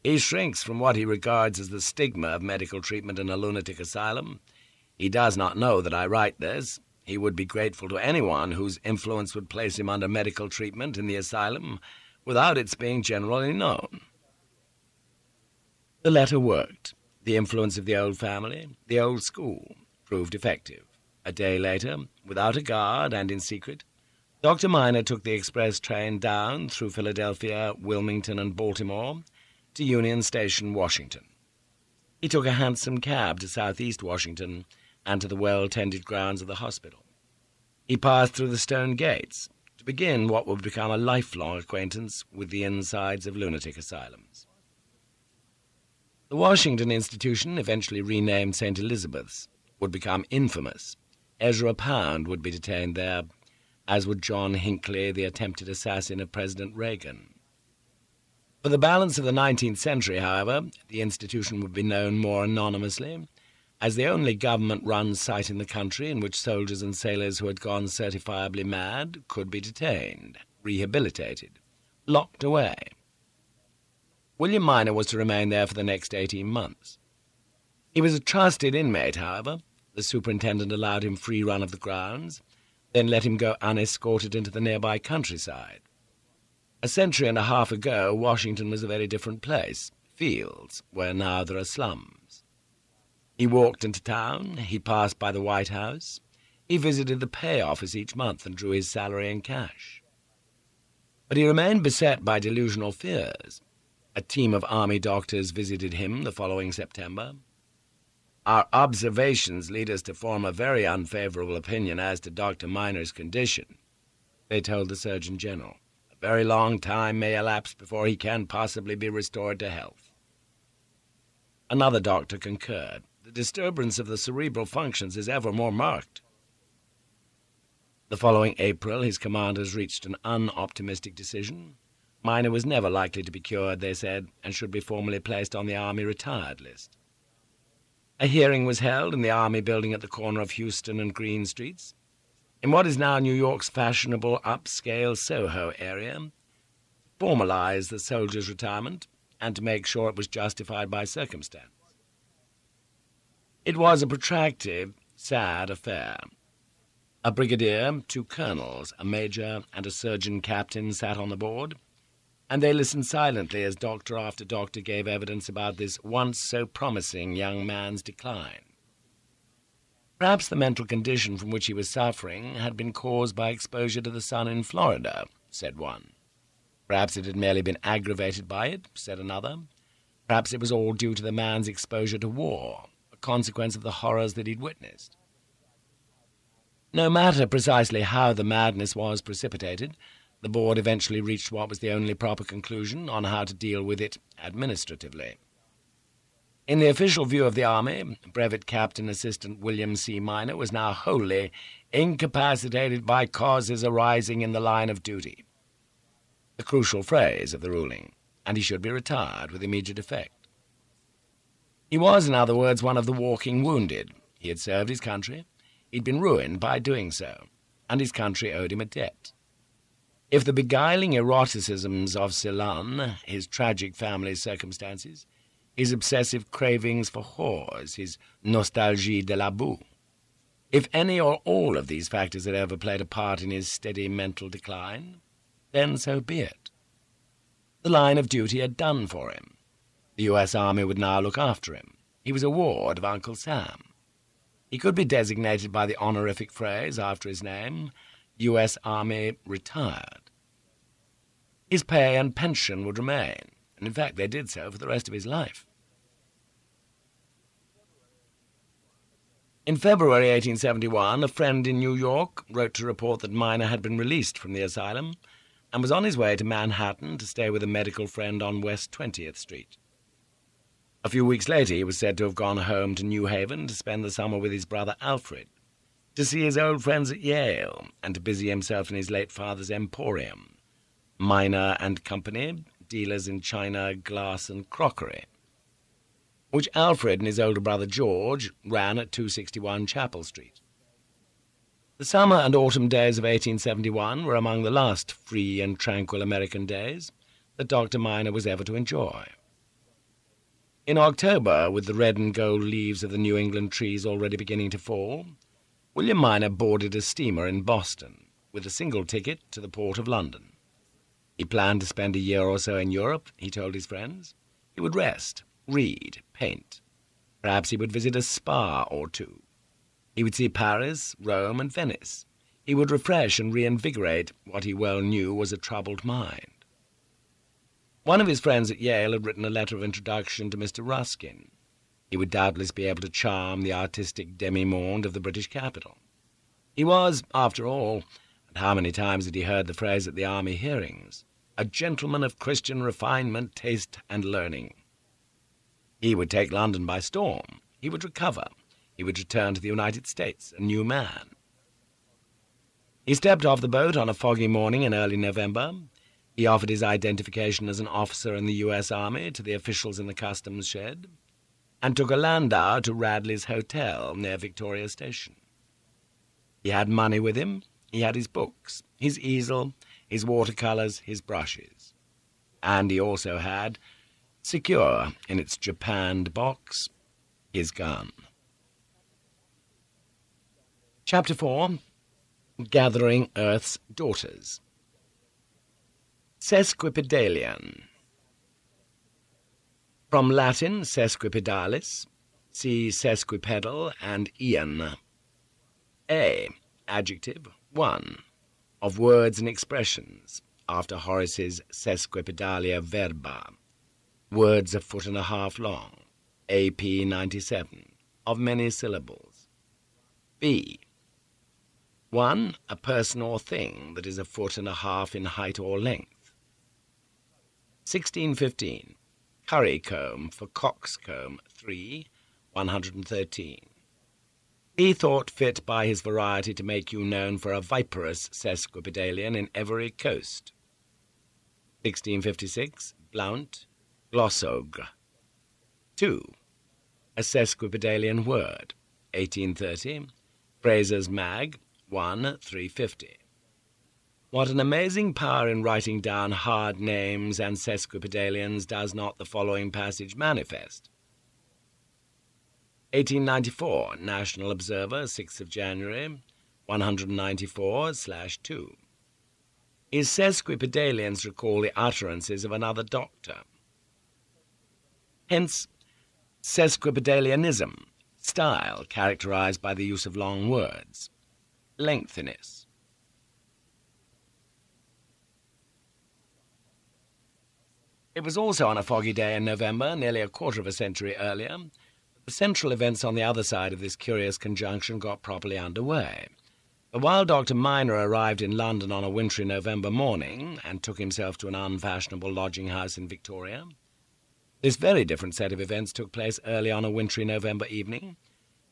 He shrinks from what he regards as the stigma of medical treatment in a lunatic asylum. He does not know that I write this. He would be grateful to anyone whose influence would place him under medical treatment in the asylum without its being generally known. The letter worked. The influence of the old family, the old school, proved effective. A day later, without a guard and in secret, Dr. Miner took the express train down through Philadelphia, Wilmington, and Baltimore to Union Station, Washington. He took a hansom cab to southeast Washington and to the well-tended grounds of the hospital. He passed through the stone gates to begin what would become a lifelong acquaintance with the insides of lunatic asylums. The Washington institution, eventually renamed St. Elizabeth's, would become infamous. Ezra Pound would be detained there, as would John Hinckley, the attempted assassin of President Reagan. For the balance of the 19th century, however, the institution would be known more anonymously as the only government-run site in the country in which soldiers and sailors who had gone certifiably mad could be detained, rehabilitated, locked away. William Miner was to remain there for the next 18 months. He was a trusted inmate, however. The superintendent allowed him free run of the grounds, then let him go unescorted into the nearby countryside. A century and a half ago, Washington was a very different place, fields, where now there are slums. He walked into town, he passed by the White House, he visited the pay office each month and drew his salary in cash. But he remained beset by delusional fears. A team of army doctors visited him the following September. "Our observations lead us to form a very unfavorable opinion as to Dr. Miner's condition," they told the Surgeon General. "A very long time may elapse before he can possibly be restored to health." Another doctor concurred. "The disturbance of the cerebral functions is ever more marked." The following April, his commanders reached an unoptimistic decision. Miner was never likely to be cured, they said, and should be formally placed on the Army retired list. A hearing was held in the Army building at the corner of Houston and Green Streets, in what is now New York's fashionable upscale Soho area, to formalize the soldier's retirement and to make sure it was justified by circumstance. It was a protracted, sad affair. A brigadier, 2 colonels, a major, and a surgeon captain sat on the board, and they listened silently as doctor after doctor gave evidence about this once so promising young man's decline. Perhaps the mental condition from which he was suffering had been caused by exposure to the sun in Florida, said one. Perhaps it had merely been aggravated by it, said another. Perhaps it was all due to the man's exposure to war, a consequence of the horrors that he'd witnessed. No matter precisely how the madness was precipitated, the board eventually reached what was the only proper conclusion on how to deal with it administratively. In the official view of the Army, Brevet Captain Assistant William C. Miner was now wholly incapacitated by causes arising in the line of duty. The crucial phrase of the ruling, and he should be retired with immediate effect. He was, in other words, one of the walking wounded. He had served his country, he'd been ruined by doing so, and his country owed him a debt. If the beguiling eroticisms of Ceylon, his tragic family circumstances, his obsessive cravings for whores, his nostalgie de la boue, if any or all of these factors had ever played a part in his steady mental decline, then so be it. The line of duty had done for him. The U.S. Army would now look after him. He was a ward of Uncle Sam. He could be designated by the honorific phrase after his name, U.S. Army retired. His pay and pension would remain, and in fact they did so for the rest of his life. In February 1871, a friend in New York wrote to report that Miner had been released from the asylum and was on his way to Manhattan to stay with a medical friend on West 20th Street. A few weeks later he was said to have gone home to New Haven to spend the summer with his brother Alfred, to see his old friends at Yale, and to busy himself in his late father's emporium, Miner and Company, dealers in china, glass, and crockery, which Alfred and his older brother George ran at 261 Chapel Street. The summer and autumn days of 1871 were among the last free and tranquil American days that Dr. Miner was ever to enjoy. In October, with the red and gold leaves of the New England trees already beginning to fall, William Miner boarded a steamer in Boston with a single ticket to the port of London. He planned to spend a year or so in Europe, he told his friends. He would rest, read, paint. Perhaps he would visit a spa or two. He would see Paris, Rome, and Venice. He would refresh and reinvigorate what he well knew was a troubled mind. One of his friends at Yale had written a letter of introduction to Mr. Ruskin. He would doubtless be able to charm the artistic demi-monde of the British capital. He was, after all, and how many times had he heard the phrase at the army hearings, a gentleman of Christian refinement, taste, and learning. He would take London by storm. He would recover. He would return to the United States, a new man. He stepped off the boat on a foggy morning in early November. He offered his identification as an officer in the U.S. Army to the officials in the customs shed, and took a landau to Radley's Hotel near Victoria Station. He had money with him. He had his books, his easel, his watercolours, his brushes. And he also had, secure in its japanned box, his gun. Chapter 4. Gathering Earth's Daughters. Sesquipedalian. From Latin sesquipedalis, see sesquipedal and ian. A. Adjective 1. Of words and expressions, after Horace's Sesquipedalia Verba. Words a foot and a half long. AP 97. Of many syllables. B. 1. A person or thing that is a foot and a half in height or length. 1615. Currycomb for coxcomb 3, 113. He thought fit by his variety to make you known for a viperous sesquipedalian in every coast. 1656. Blount, glossogre. 2. A sesquipedalian word. 1830. Fraser's Mag, 1, 350. What an amazing power in writing down hard names and sesquipedalians does not the following passage manifest? 1894, National Observer, 6th of January, 194/2. His sesquipedalians recall the utterances of another doctor. Hence, sesquipedalianism, style characterized by the use of long words. Lengthiness. It was also on a foggy day in November, nearly a quarter of a century earlier, that the central events on the other side of this curious conjunction got properly underway. But while Dr. Miner arrived in London on a wintry November morning and took himself to an unfashionable lodging-house in Victoria, this very different set of events took place early on a wintry November evening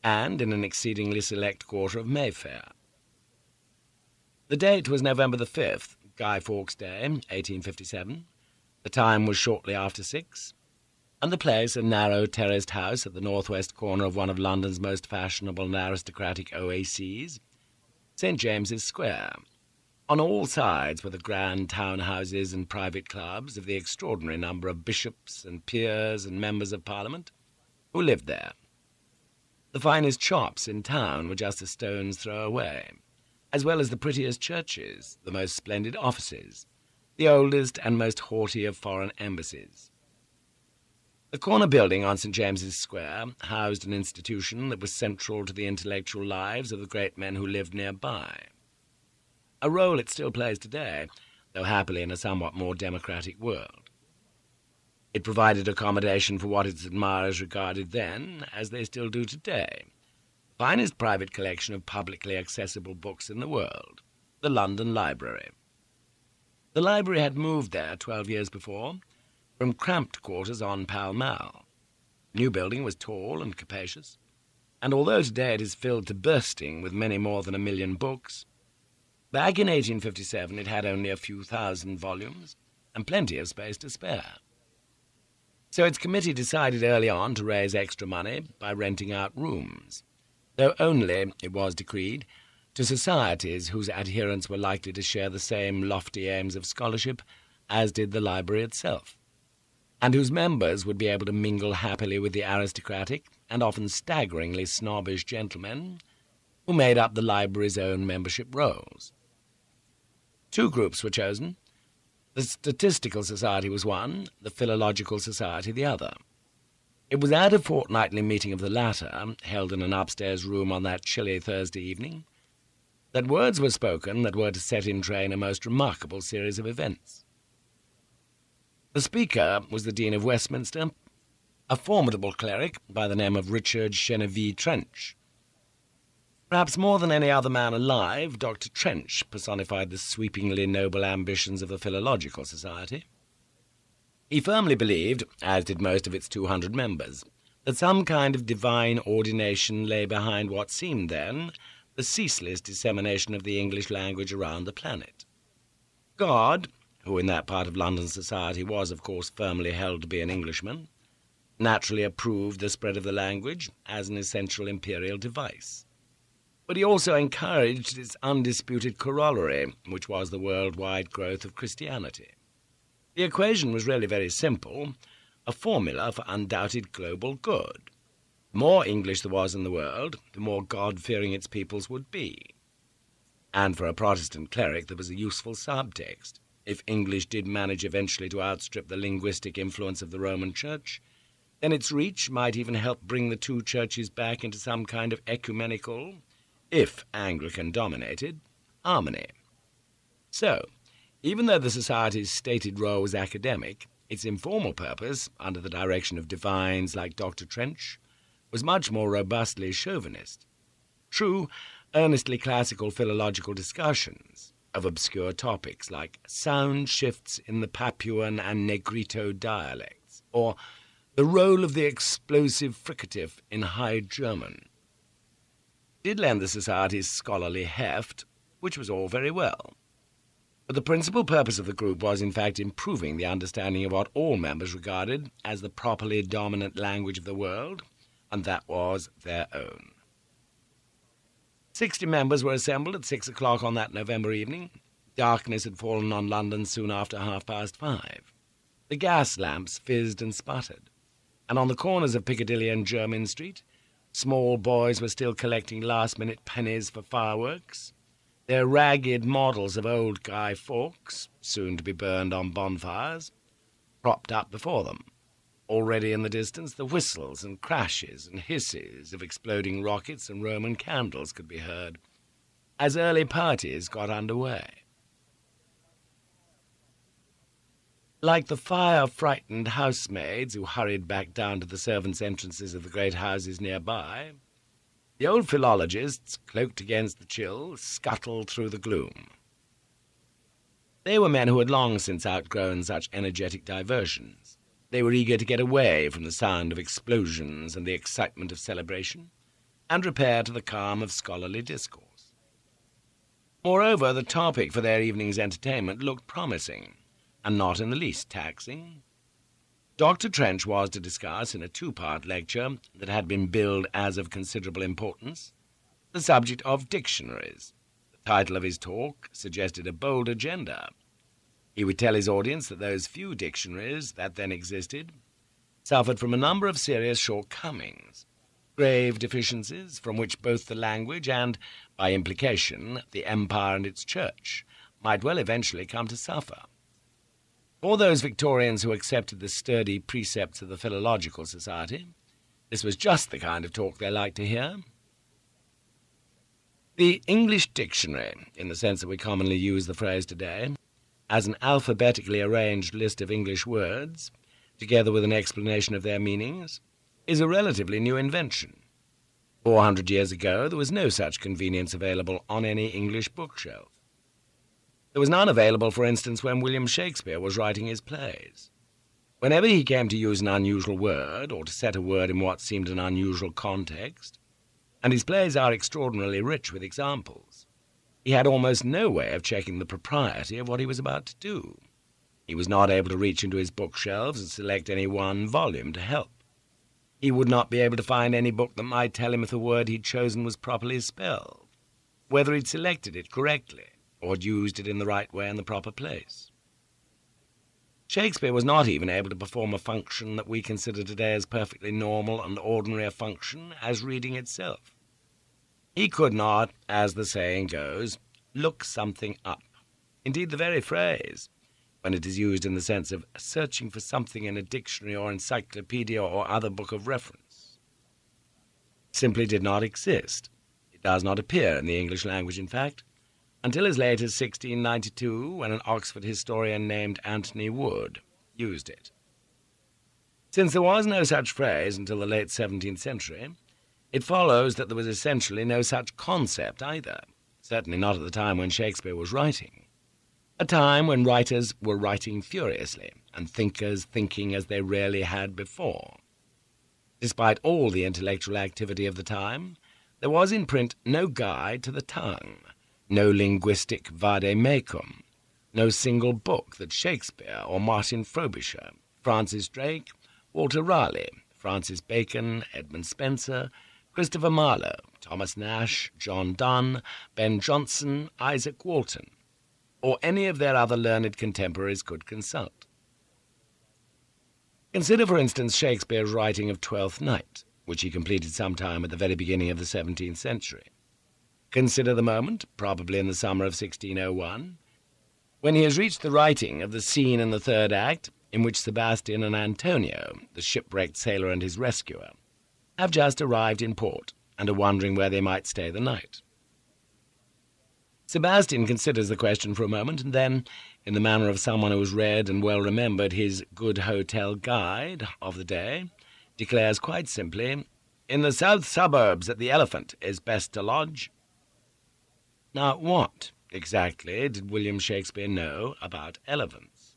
and in an exceedingly select quarter of Mayfair. The date was November the 5th, Guy Fawkes Day, 1857. The time was shortly after 6, and the place a narrow terraced house at the northwest corner of one of London's most fashionable and aristocratic oases, St. James's Square. On all sides were the grand town houses and private clubs of the extraordinary number of bishops and peers and members of Parliament who lived there. The finest shops in town were just a stone's throw away, as well as the prettiest churches, the most splendid offices, the oldest and most haughty of foreign embassies. The corner building on St. James's Square housed an institution that was central to the intellectual lives of the great men who lived nearby. A role it still plays today, though happily in a somewhat more democratic world. It provided accommodation for what its admirers regarded then, as they still do today, the finest private collection of publicly accessible books in the world, the London Library. The library had moved there 12 years before, from cramped quarters on Pall Mall. The new building was tall and capacious, and although today it is filled to bursting with many more than 1 million books, back in 1857 it had only a few thousand volumes and plenty of space to spare. So its committee decided early on to raise extra money by renting out rooms, though only, it was decreed, to societies whose adherents were likely to share the same lofty aims of scholarship as did the library itself, and whose members would be able to mingle happily with the aristocratic and often staggeringly snobbish gentlemen who made up the library's own membership rolls. 2 groups were chosen. The Statistical Society was one, the Philological Society the other. It was at a fortnightly meeting of the latter, held in an upstairs room on that chilly Thursday evening, that words were spoken that were to set in train a most remarkable series of events. The speaker was the Dean of Westminster, a formidable cleric by the name of Richard Genevieve Trench. Perhaps more than any other man alive, Dr. Trench personified the sweepingly noble ambitions of the Philological Society. He firmly believed, as did most of its 200 members, that some kind of divine ordination lay behind what seemed then the ceaseless dissemination of the English language around the planet. God, who in that part of London society was, of course, firmly held to be an Englishman, naturally approved the spread of the language as an essential imperial device. But he also encouraged its undisputed corollary, which was the worldwide growth of Christianity. The equation was really very simple, a formula for undoubted global good. The more English there was in the world, the more God-fearing its peoples would be. And for a Protestant cleric there was a useful subtext. If English did manage eventually to outstrip the linguistic influence of the Roman Church, then its reach might even help bring the 2 churches back into some kind of ecumenical, if Anglican-dominated, harmony. So, even though the Society's stated role was academic, its informal purpose, under the direction of divines like Dr. Trench, was much more robustly chauvinist. True, earnestly classical philological discussions of obscure topics like sound shifts in the Papuan and Negrito dialects, or the role of the explosive fricative in High German, did lend the Society's scholarly heft, which was all very well. But the principal purpose of the group was, in fact, improving the understanding of what all members regarded as the properly dominant language of the world, and that was their own. 60 members were assembled at 6 o'clock on that November evening. Darkness had fallen on London soon after 5:30. The gas lamps fizzed and sputtered, and on the corners of Piccadilly and Jermyn Street, small boys were still collecting last-minute pennies for fireworks, their ragged models of old Guy Fawkes, soon to be burned on bonfires, propped up before them. Already in the distance the whistles and crashes and hisses of exploding rockets and Roman candles could be heard, as early parties got under way. Like the fire-frightened housemaids who hurried back down to the servants' entrances of the great houses nearby, the old philologists, cloaked against the chill, scuttled through the gloom. They were men who had long since outgrown such energetic diversions. They were eager to get away from the sound of explosions and the excitement of celebration, and repair to the calm of scholarly discourse. Moreover, the topic for their evening's entertainment looked promising, and not in the least taxing. Dr. Trench was to discuss, in a 2-part lecture that had been billed as of considerable importance, the subject of dictionaries. The title of his talk suggested a bold agenda. He would tell his audience that those few dictionaries that then existed suffered from a number of serious shortcomings, grave deficiencies from which both the language and, by implication, the empire and its church might well eventually come to suffer. For those Victorians who accepted the sturdy precepts of the Philological Society, this was just the kind of talk they liked to hear. The English dictionary, in the sense that we commonly use the phrase today, as an alphabetically arranged list of English words, together with an explanation of their meanings, is a relatively new invention. 400 years ago there was no such convenience available on any English bookshelf. There was none available, for instance, when William Shakespeare was writing his plays. Whenever he came to use an unusual word, or to set a word in what seemed an unusual context, and his plays are extraordinarily rich with examples, he had almost no way of checking the propriety of what he was about to do. He was not able to reach into his bookshelves and select any one volume to help. He would not be able to find any book that might tell him if the word he'd chosen was properly spelled, whether he'd selected it correctly, or had used it in the right way in the proper place. Shakespeare was not even able to perform a function that we consider today as perfectly normal and ordinary a function as reading itself. He could not, as the saying goes, look something up. Indeed, the very phrase, when it is used in the sense of searching for something in a dictionary or encyclopedia or other book of reference, simply did not exist. It does not appear in the English language, in fact, until as late as 1692, when an Oxford historian named Anthony Wood used it. Since there was no such phrase until the late 17th century, it follows that there was essentially no such concept either, certainly not at the time when Shakespeare was writing, a time when writers were writing furiously and thinkers thinking as they rarely had before. Despite all the intellectual activity of the time, there was in print no guide to the tongue, no linguistic vade-mecum, no single book that Shakespeare or Martin Frobisher, Francis Drake, Walter Raleigh, Francis Bacon, Edmund Spenser, Christopher Marlowe, Thomas Nash, John Donne, Ben Jonson, Isaac Walton, or any of their other learned contemporaries could consult. Consider, for instance, Shakespeare's writing of Twelfth Night, which he completed sometime at the very beginning of the 17th century. Consider the moment, probably in the summer of 1601, when he has reached the writing of the scene in the third act in which Sebastian and Antonio, the shipwrecked sailor and his rescuer, have just arrived in port and are wondering where they might stay the night. Sebastian considers the question for a moment, and then, in the manner of someone who has read and well remembered his Good Hotel Guide of the day, declares quite simply, "In the south suburbs at the Elephant is best to lodge." Now, what exactly did William Shakespeare know about elephants?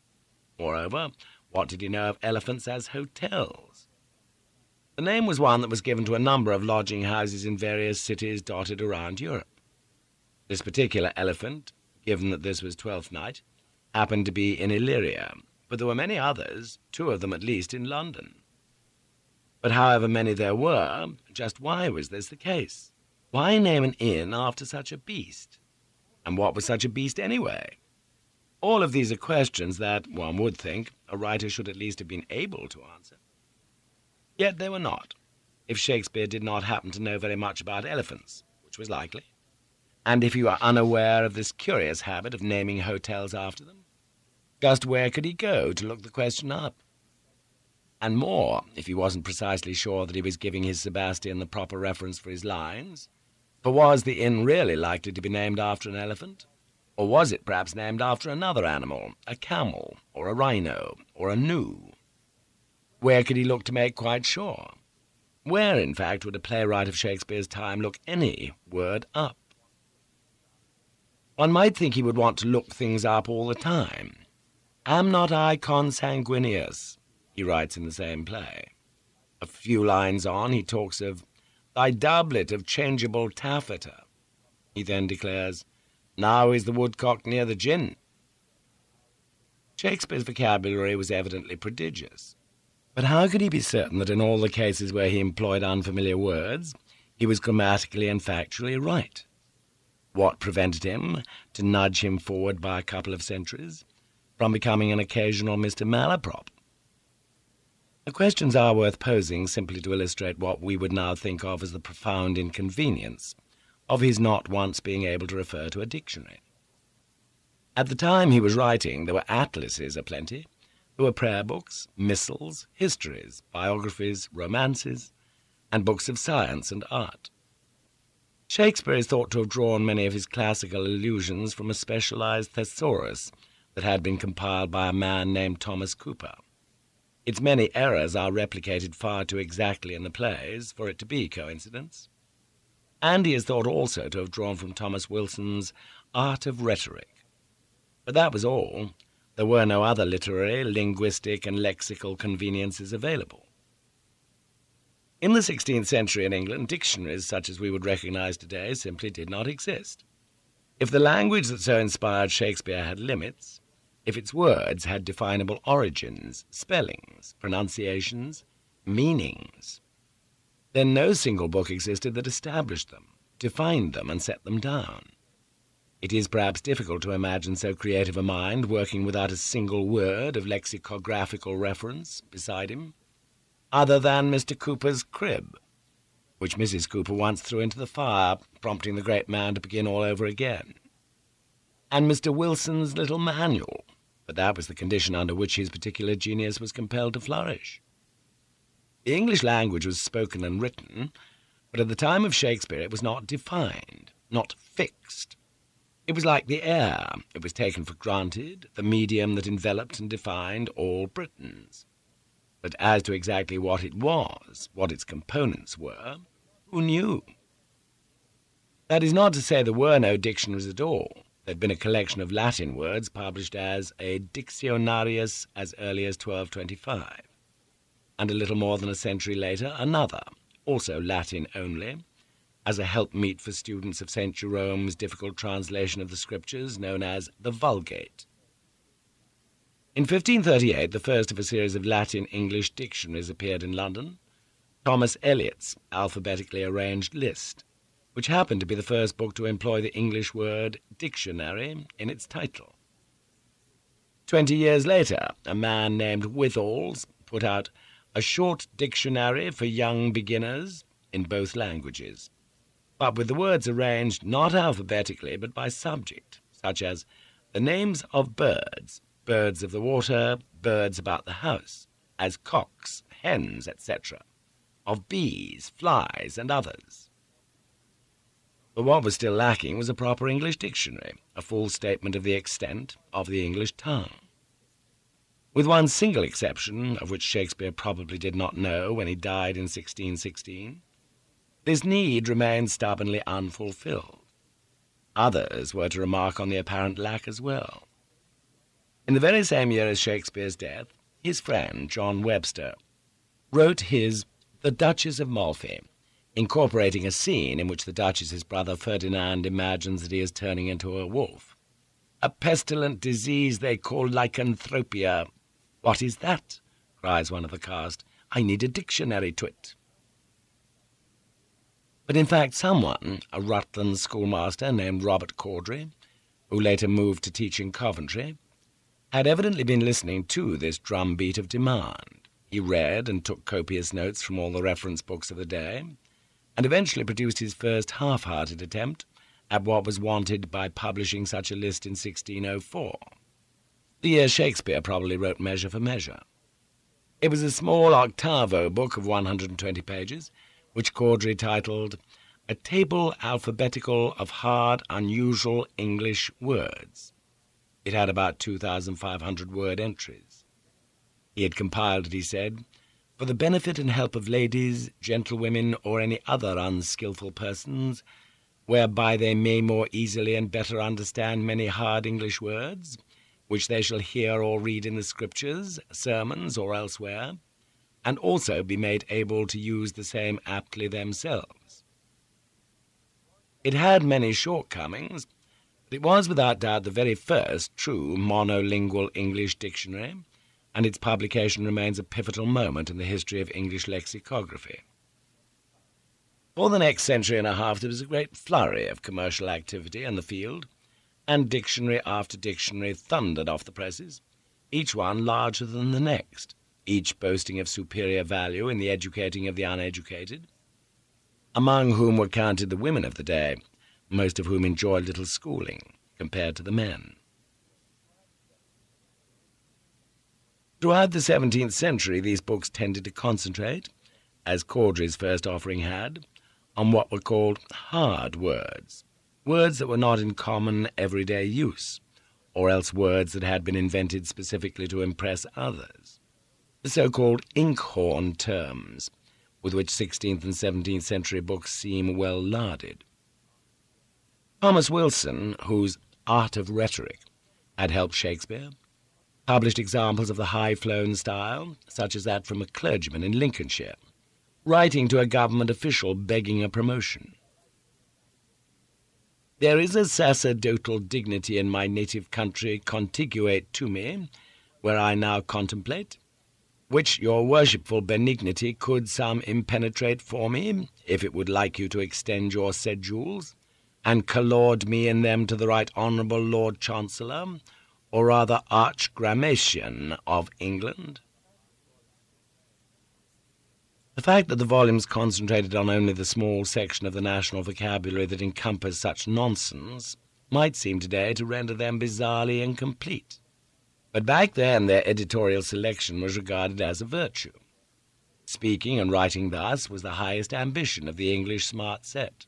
Moreover, what did he know of elephants as hotels? The name was one that was given to a number of lodging houses in various cities dotted around Europe. This particular elephant, given that this was Twelfth Night, happened to be in Illyria, but there were many others, 2 of them at least, in London. But however many there were, just why was this the case? Why name an inn after such a beast? And what was such a beast anyway? All of these are questions that, one would think, a writer should at least have been able to answer. Yet they were not, if Shakespeare did not happen to know very much about elephants, which was likely, and if you are unaware of this curious habit of naming hotels after them, just where could he go to look the question up? And more, if he wasn't precisely sure that he was giving his Sebastian the proper reference for his lines, for was the inn really likely to be named after an elephant? Or was it perhaps named after another animal, a camel, or a rhino, or a gnu? Where could he look to make quite sure? Where, in fact, would a playwright of Shakespeare's time look any word up? One might think he would want to look things up all the time. "Am not I consanguineous?" he writes in the same play. A few lines on, he talks of "thy doublet of changeable taffeta." He then declares, "Now is the woodcock near the gin." Shakespeare's vocabulary was evidently prodigious. But how could he be certain that in all the cases where he employed unfamiliar words, he was grammatically and factually right? What prevented him, to nudge him forward by a couple of centuries, from becoming an occasional Mr. Malaprop? The questions are worth posing simply to illustrate what we would now think of as the profound inconvenience of his not once being able to refer to a dictionary. At the time he was writing, there were atlases aplenty. There were prayer books, missals, histories, biographies, romances, and books of science and art. Shakespeare is thought to have drawn many of his classical allusions from a specialized thesaurus that had been compiled by a man named Thomas Cooper. Its many errors are replicated far too exactly in the plays for it to be coincidence. And he is thought also to have drawn from Thomas Wilson's Art of Rhetoric. But that was all. There were no other literary, linguistic, and lexical conveniences available. In the 16th century in England, dictionaries such as we would recognize today simply did not exist. If the language that so inspired Shakespeare had limits, if its words had definable origins, spellings, pronunciations, meanings, then no single book existed that established them, defined them, and set them down. It is perhaps difficult to imagine so creative a mind working without a single word of lexicographical reference beside him, other than Mr. Cooper's crib, which Mrs. Cooper once threw into the fire, prompting the great man to begin all over again, and Mr. Wilson's little manual, but that was the condition under which his particular genius was compelled to flourish. The English language was spoken and written, but at the time of Shakespeare it was not defined, not fixed. It was like the air. It was taken for granted, the medium that enveloped and defined all Britons. But as to exactly what it was, what its components were, who knew? That is not to say there were no dictionaries at all. There had been a collection of Latin words published as a Dictionarius as early as 1225, and a little more than a century later another, also Latin only, as a helpmeet for students of St. Jerome's difficult translation of the Scriptures, known as the Vulgate. In 1538, the first of a series of Latin-English dictionaries appeared in London, Thomas Eliot's alphabetically arranged list, which happened to be the first book to employ the English word dictionary in its title. 20 years later, a man named Withalls put out a short dictionary for young beginners in both languages, but with the words arranged not alphabetically but by subject, such as the names of birds, birds of the water, birds about the house, as cocks, hens, etc., of bees, flies, and others. But what was still lacking was a proper English dictionary, a full statement of the extent of the English tongue. With one single exception, of which Shakespeare probably did not know when he died in 1616, this need remained stubbornly unfulfilled. Others were to remark on the apparent lack as well. In the very same year as Shakespeare's death, his friend, John Webster, wrote his The Duchess of Malfi, incorporating a scene in which the Duchess's brother Ferdinand imagines that he is turning into a wolf. A pestilent disease they call lycanthropia. What is that? Cries one of the cast. I need a dictionary to it. But in fact someone, a Rutland schoolmaster named Robert Corddry, who later moved to teach in Coventry, had evidently been listening to this drumbeat of demand. He read and took copious notes from all the reference books of the day, and eventually produced his first half-hearted attempt at what was wanted by publishing such a list in 1604, the year Shakespeare probably wrote Measure for Measure. It was a small octavo book of 120 pages, which Corddry titled A Table Alphabetical of Hard, Unusual English Words. It had about 2,500 word entries. He had compiled it, he said, for the benefit and help of ladies, gentlewomen, or any other unskilful persons, whereby they may more easily and better understand many hard English words, which they shall hear or read in the Scriptures, sermons, or elsewhere, and also be made able to use the same aptly themselves. It had many shortcomings, but it was without doubt the very first true monolingual English dictionary, and its publication remains a pivotal moment in the history of English lexicography. For the next century and a half there was a great flurry of commercial activity in the field, and dictionary after dictionary thundered off the presses, each one larger than the next, each boasting of superior value in the educating of the uneducated, among whom were counted the women of the day, most of whom enjoyed little schooling compared to the men. Throughout the 17th century these books tended to concentrate, as Corddry's first offering had, on what were called hard words, words that were not in common everyday use, or else words that had been invented specifically to impress others, the so-called inkhorn terms, with which 16th and 17th century books seem well larded. Thomas Wilson, whose Art of Rhetoric had helped Shakespeare, published examples of the high-flown style, such as that from a clergyman in Lincolnshire, writing to a government official begging a promotion. "There is a sacerdotal dignity in my native country contiguate to me, where I now contemplate, which your worshipful benignity could some impenetrate for me, if it would like you to extend your schedules, and collord me in them to the right honourable Lord Chancellor, or rather Archgrammatian of England." The fact that the volumes concentrated on only the small section of the national vocabulary that encompassed such nonsense might seem today to render them bizarrely incomplete. But back then their editorial selection was regarded as a virtue. Speaking and writing thus was the highest ambition of the English smart set.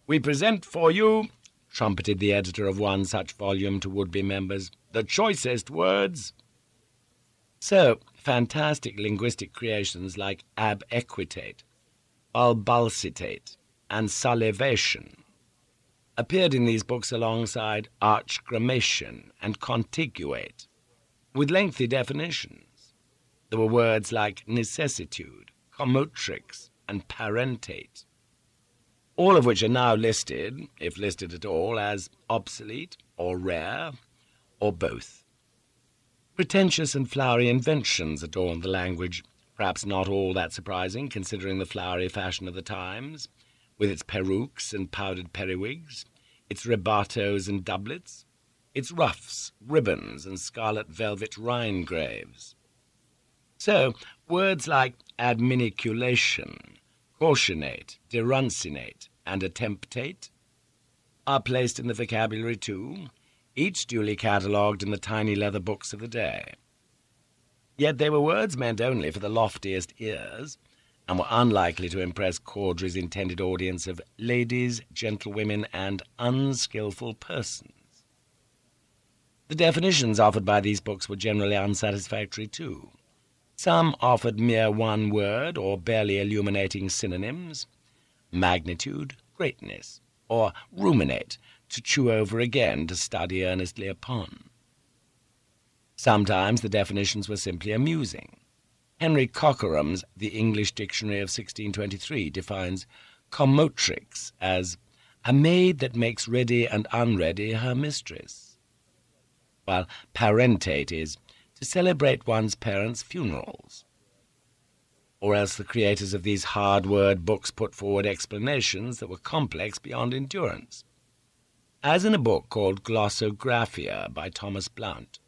"We present for you," trumpeted the editor of one such volume to would-be members, "the choicest words." So, fantastic linguistic creations like ab equitate, bulbulcitate, and salivation appeared in these books alongside archgrammatian and contiguate, with lengthy definitions. There were words like necessitude, commotrix, and parentate, all of which are now listed, if listed at all, as obsolete or rare, or both. Pretentious and flowery inventions adorned the language, perhaps not all that surprising, considering the flowery fashion of the times, with its perukes and powdered periwigs, its rebatos and doublets, its ruffs, ribbons, and scarlet velvet rhinegraves. So, words like adminiculation, cautionate, deruncinate, and attemptate are placed in the vocabulary too, each duly catalogued in the tiny leather books of the day. Yet they were words meant only for the loftiest ears, and were unlikely to impress Cawdry's intended audience of ladies, gentlewomen, and unskilful persons. The definitions offered by these books were generally unsatisfactory too. Some offered mere one-word or barely illuminating synonyms, magnitude, greatness, or ruminate, to chew over again, to study earnestly upon. Sometimes the definitions were simply amusing. Henry Cockerham's The English Dictionary of 1623 defines commotrix as a maid that makes ready and unready her mistress, while parentate is to celebrate one's parents' funerals. Or else the creators of these hard-word books put forward explanations that were complex beyond endurance, as in a book called Glossographia by Thomas Blount,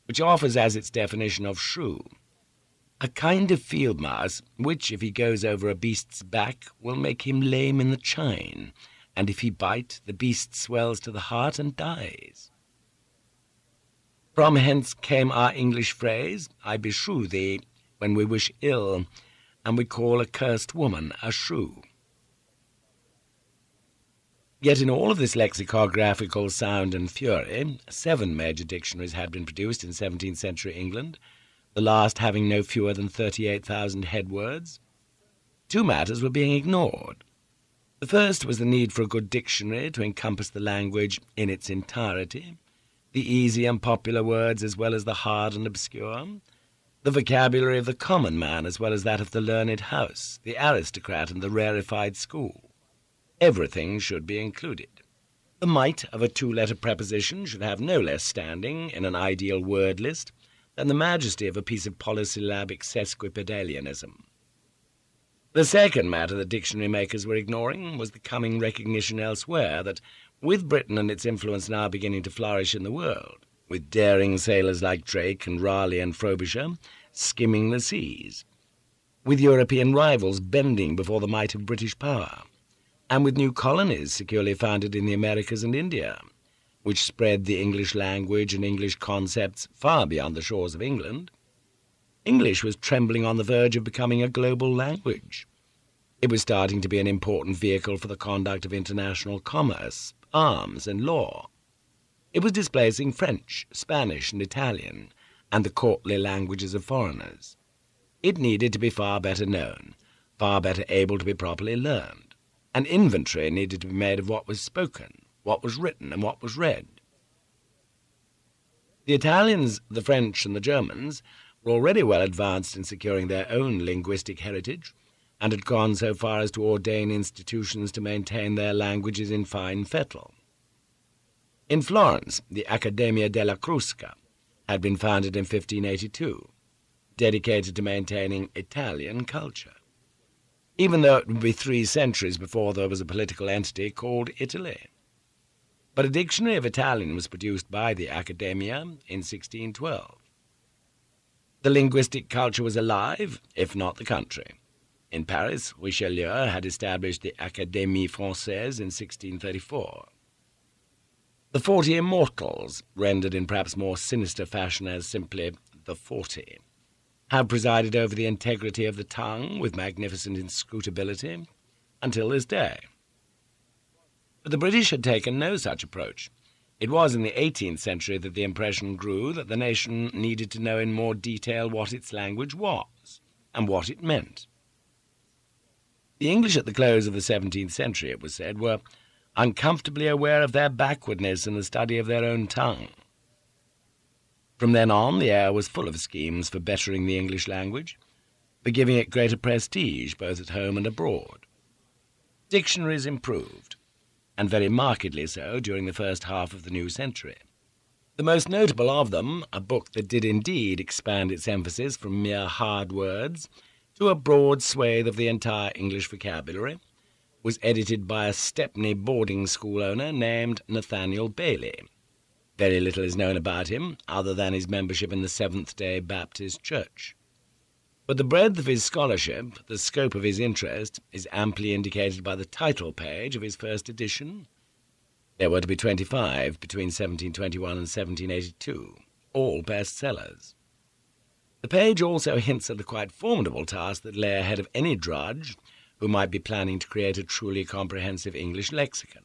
which offers as its definition of shrew, a kind of field mouse which, if he goes over a beast's back, will make him lame in the chine, and if he bite, the beast swells to the heart and dies. From hence came our English phrase, I beshrew thee, when we wish ill, and we call a cursed woman a shrew. Yet in all of this lexicographical sound and fury, 7 major dictionaries had been produced in 17th century England, the last having no fewer than 38,000 headwords. 2 matters were being ignored. The first was the need for a good dictionary to encompass the language in its entirety, the easy and popular words as well as the hard and obscure, the vocabulary of the common man as well as that of the learned house, the aristocrat and the rarefied school. Everything should be included. The might of a 2-letter preposition should have no less standing in an ideal word list than the majesty of a piece of polysyllabic sesquipedalianism. The second matter the dictionary makers were ignoring was the coming recognition elsewhere that, with Britain and its influence now beginning to flourish in the world, with daring sailors like Drake and Raleigh and Frobisher skimming the seas, with European rivals bending before the might of British power, and with new colonies securely founded in the Americas and India, which spread the English language and English concepts far beyond the shores of England, English was trembling on the verge of becoming a global language. It was starting to be an important vehicle for the conduct of international commerce, arms, and law. It was displacing French, Spanish, and Italian, and the courtly languages of foreigners. It needed to be far better known, far better able to be properly learned. An inventory needed to be made of what was spoken, what was written, and what was read. The Italians, the French, and the Germans were already well advanced in securing their own linguistic heritage, and had gone so far as to ordain institutions to maintain their languages in fine fettle. In Florence, the Accademia della Crusca had been founded in 1582, dedicated to maintaining Italian culture, even though it would be 3 centuries before there was a political entity called Italy. But a dictionary of Italian was produced by the Accademia in 1612. The linguistic culture was alive, if not the country. In Paris, Richelieu had established the Académie Française in 1634. The 40 Immortals, rendered in perhaps more sinister fashion as simply the 40, have presided over the integrity of the tongue with magnificent inscrutability until this day. But the British had taken no such approach. It was in the 18th century that the impression grew that the nation needed to know in more detail what its language was and what it meant. The English at the close of the 17th century, it was said, were uncomfortably aware of their backwardness in the study of their own tongue. From then on, the air was full of schemes for bettering the English language, for giving it greater prestige both at home and abroad. Dictionaries improved, and very markedly so during the first half of the new century. The most notable of them, a book that did indeed expand its emphasis from mere hard words to a broad swathe of the entire English vocabulary, was edited by a Stepney boarding school owner named Nathaniel Bailey. Very little is known about him, other than his membership in the Seventh-day Baptist Church. But the breadth of his scholarship, the scope of his interest, is amply indicated by the title page of his first edition. There were to be 25 between 1721 and 1782, all bestsellers. The page also hints at the quite formidable task that lay ahead of any drudge who might be planning to create a truly comprehensive English lexicon.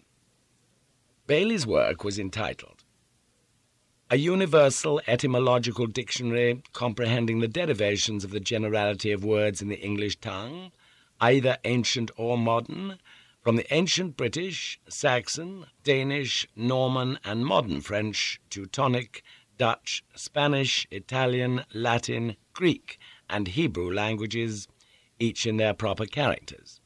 Bailey's work was entitled A Universal Etymological Dictionary comprehending the derivations of the generality of words in the English tongue, either ancient or modern, from the ancient British, Saxon, Danish, Norman, and modern French, Teutonic, Dutch, Spanish, Italian, Latin, Greek, and Hebrew languages, each in their proper characters,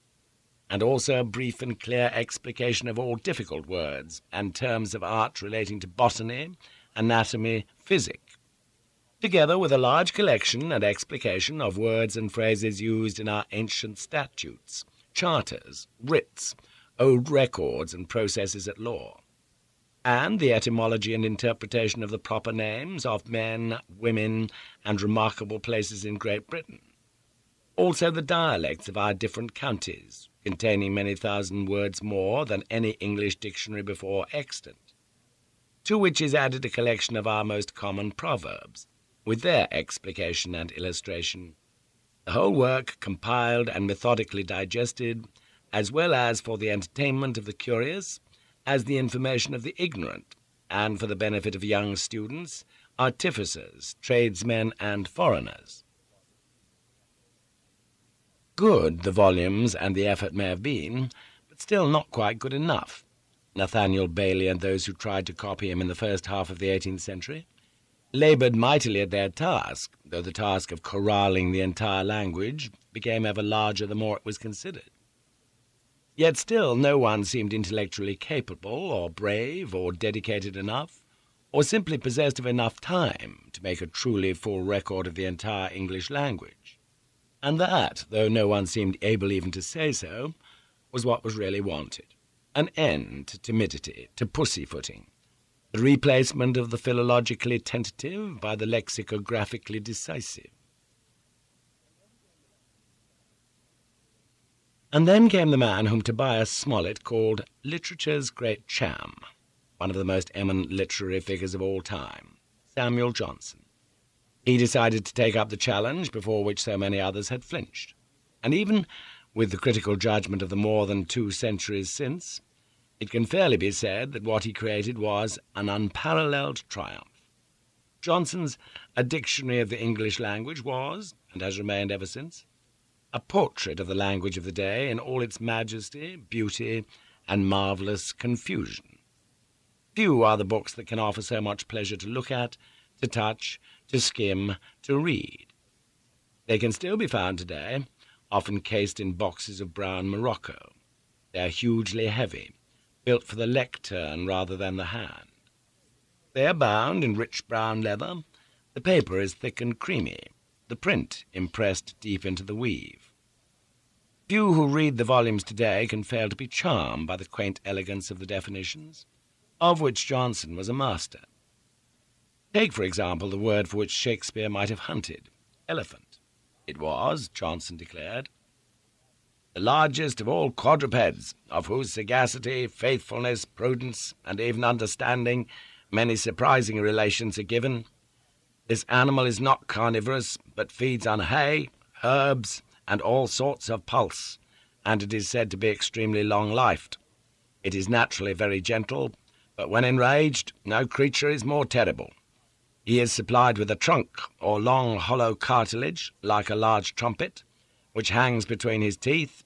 and also a brief and clear explication of all difficult words and terms of art relating to botany, anatomy, physic, together with a large collection and explication of words and phrases used in our ancient statutes, charters, writs, old records, and processes at law, and the etymology and interpretation of the proper names of men, women, and remarkable places in Great Britain. Also the dialects of our different counties, containing many thousand words more than any English dictionary before extant, to which is added a collection of our most common proverbs, with their explication and illustration. The whole work compiled and methodically digested, as well as for the entertainment of the curious, as the information of the ignorant, and for the benefit of young students, artificers, tradesmen, and foreigners. Good the volumes and the effort may have been, but still not quite good enough. Nathaniel Bailey and those who tried to copy him in the first half of the 18th century laboured mightily at their task, though the task of corralling the entire language became ever larger the more it was considered. Yet still no one seemed intellectually capable, or brave, or dedicated enough, or simply possessed of enough time to make a truly full record of the entire English language. And that, though no one seemed able even to say so, was what was really wanted. An end to timidity, to pussyfooting, the replacement of the philologically tentative by the lexicographically decisive. And then came the man whom Tobias Smollett called literature's great cham, one of the most eminent literary figures of all time, Samuel Johnson. He decided to take up the challenge before which so many others had flinched, and even with the critical judgment of the more than 2 centuries since, it can fairly be said that what he created was an unparalleled triumph. Johnson's A Dictionary of the English Language was, and has remained ever since, a portrait of the language of the day in all its majesty, beauty, and marvellous confusion. Few are the books that can offer so much pleasure to look at, to touch, to skim, to read. They can still be found today, often cased in boxes of brown morocco. They are hugely heavy, built for the lectern rather than the hand. They are bound in rich brown leather. The paper is thick and creamy, the print impressed deep into the weave. Few who read the volumes today can fail to be charmed by the quaint elegance of the definitions, of which Johnson was a master. Take, for example, the word for which Shakespeare might have hunted, elephant. It was, Johnson declared, the largest of all quadrupeds, of whose sagacity, faithfulness, prudence, and even understanding many surprising relations are given. This animal is not carnivorous, but feeds on hay, herbs, and all sorts of pulse, and it is said to be extremely long-lived. It is naturally very gentle, but when enraged, no creature is more terrible. He is supplied with a trunk, or long hollow cartilage, like a large trumpet, which hangs between his teeth,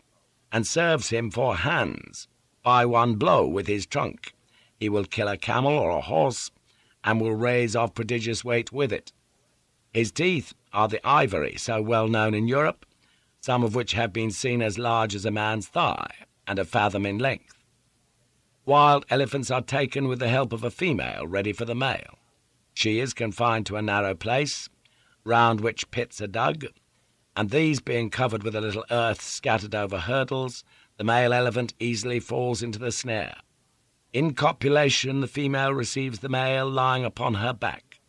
and serves him for hands. By one blow with his trunk he will kill a camel or a horse, and will raise off prodigious weight with it. His teeth are the ivory so well known in Europe, some of which have been seen as large as a man's thigh, and a fathom in length. Wild elephants are taken with the help of a female ready for the male. She is confined to a narrow place, round which pits are dug, and these being covered with a little earth scattered over hurdles, the male elephant easily falls into the snare. In copulation the female receives the male lying upon her back,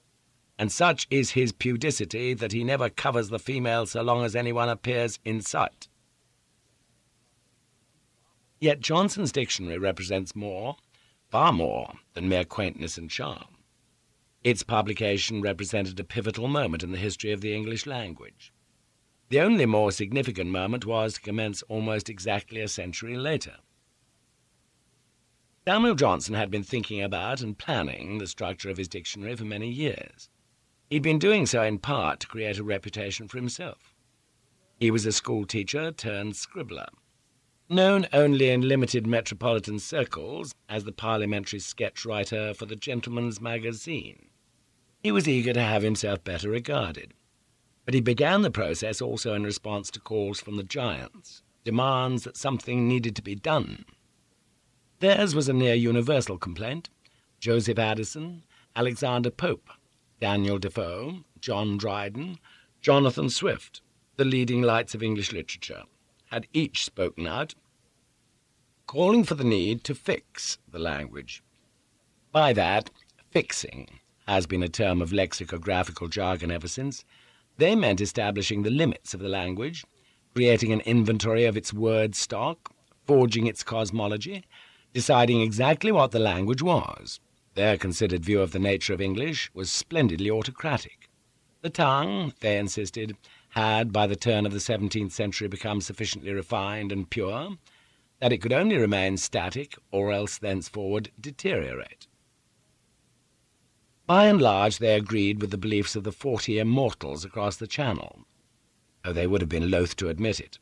and such is his pudicity that he never covers the female so long as anyone appears in sight. Yet Johnson's dictionary represents more, far more, than mere quaintness and charm. Its publication represented a pivotal moment in the history of the English language. The only more significant moment was to commence almost exactly a century later. Samuel Johnson had been thinking about and planning the structure of his dictionary for many years. He'd been doing so in part to create a reputation for himself. He was a school teacher turned scribbler, known only in limited metropolitan circles as the parliamentary sketch writer for the Gentleman's Magazine. He was eager to have himself better regarded, but he began the process also in response to calls from the giants, demands that something needed to be done. Theirs was a near-universal complaint. Joseph Addison, Alexander Pope, Daniel Defoe, John Dryden, Jonathan Swift, the leading lights of English literature, had each spoken out, calling for the need to fix the language. By that, fixing has been a term of lexicographical jargon ever since. They meant establishing the limits of the language, creating an inventory of its word stock, forging its cosmology, deciding exactly what the language was. Their considered view of the nature of English was splendidly autocratic. The tongue, they insisted, had by the turn of the 17th century become sufficiently refined and pure that it could only remain static or else thenceforward deteriorate. By and large they agreed with the beliefs of the 40 immortals across the Channel, though they would have been loath to admit it.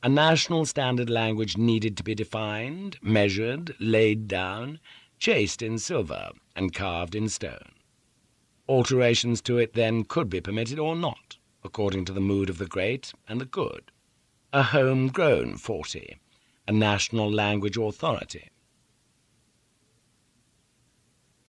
A national standard language needed to be defined, measured, laid down, chased in silver, and carved in stone. Alterations to it then could be permitted or not, according to the mood of the great and the good. A home-grown 40, a national language authority.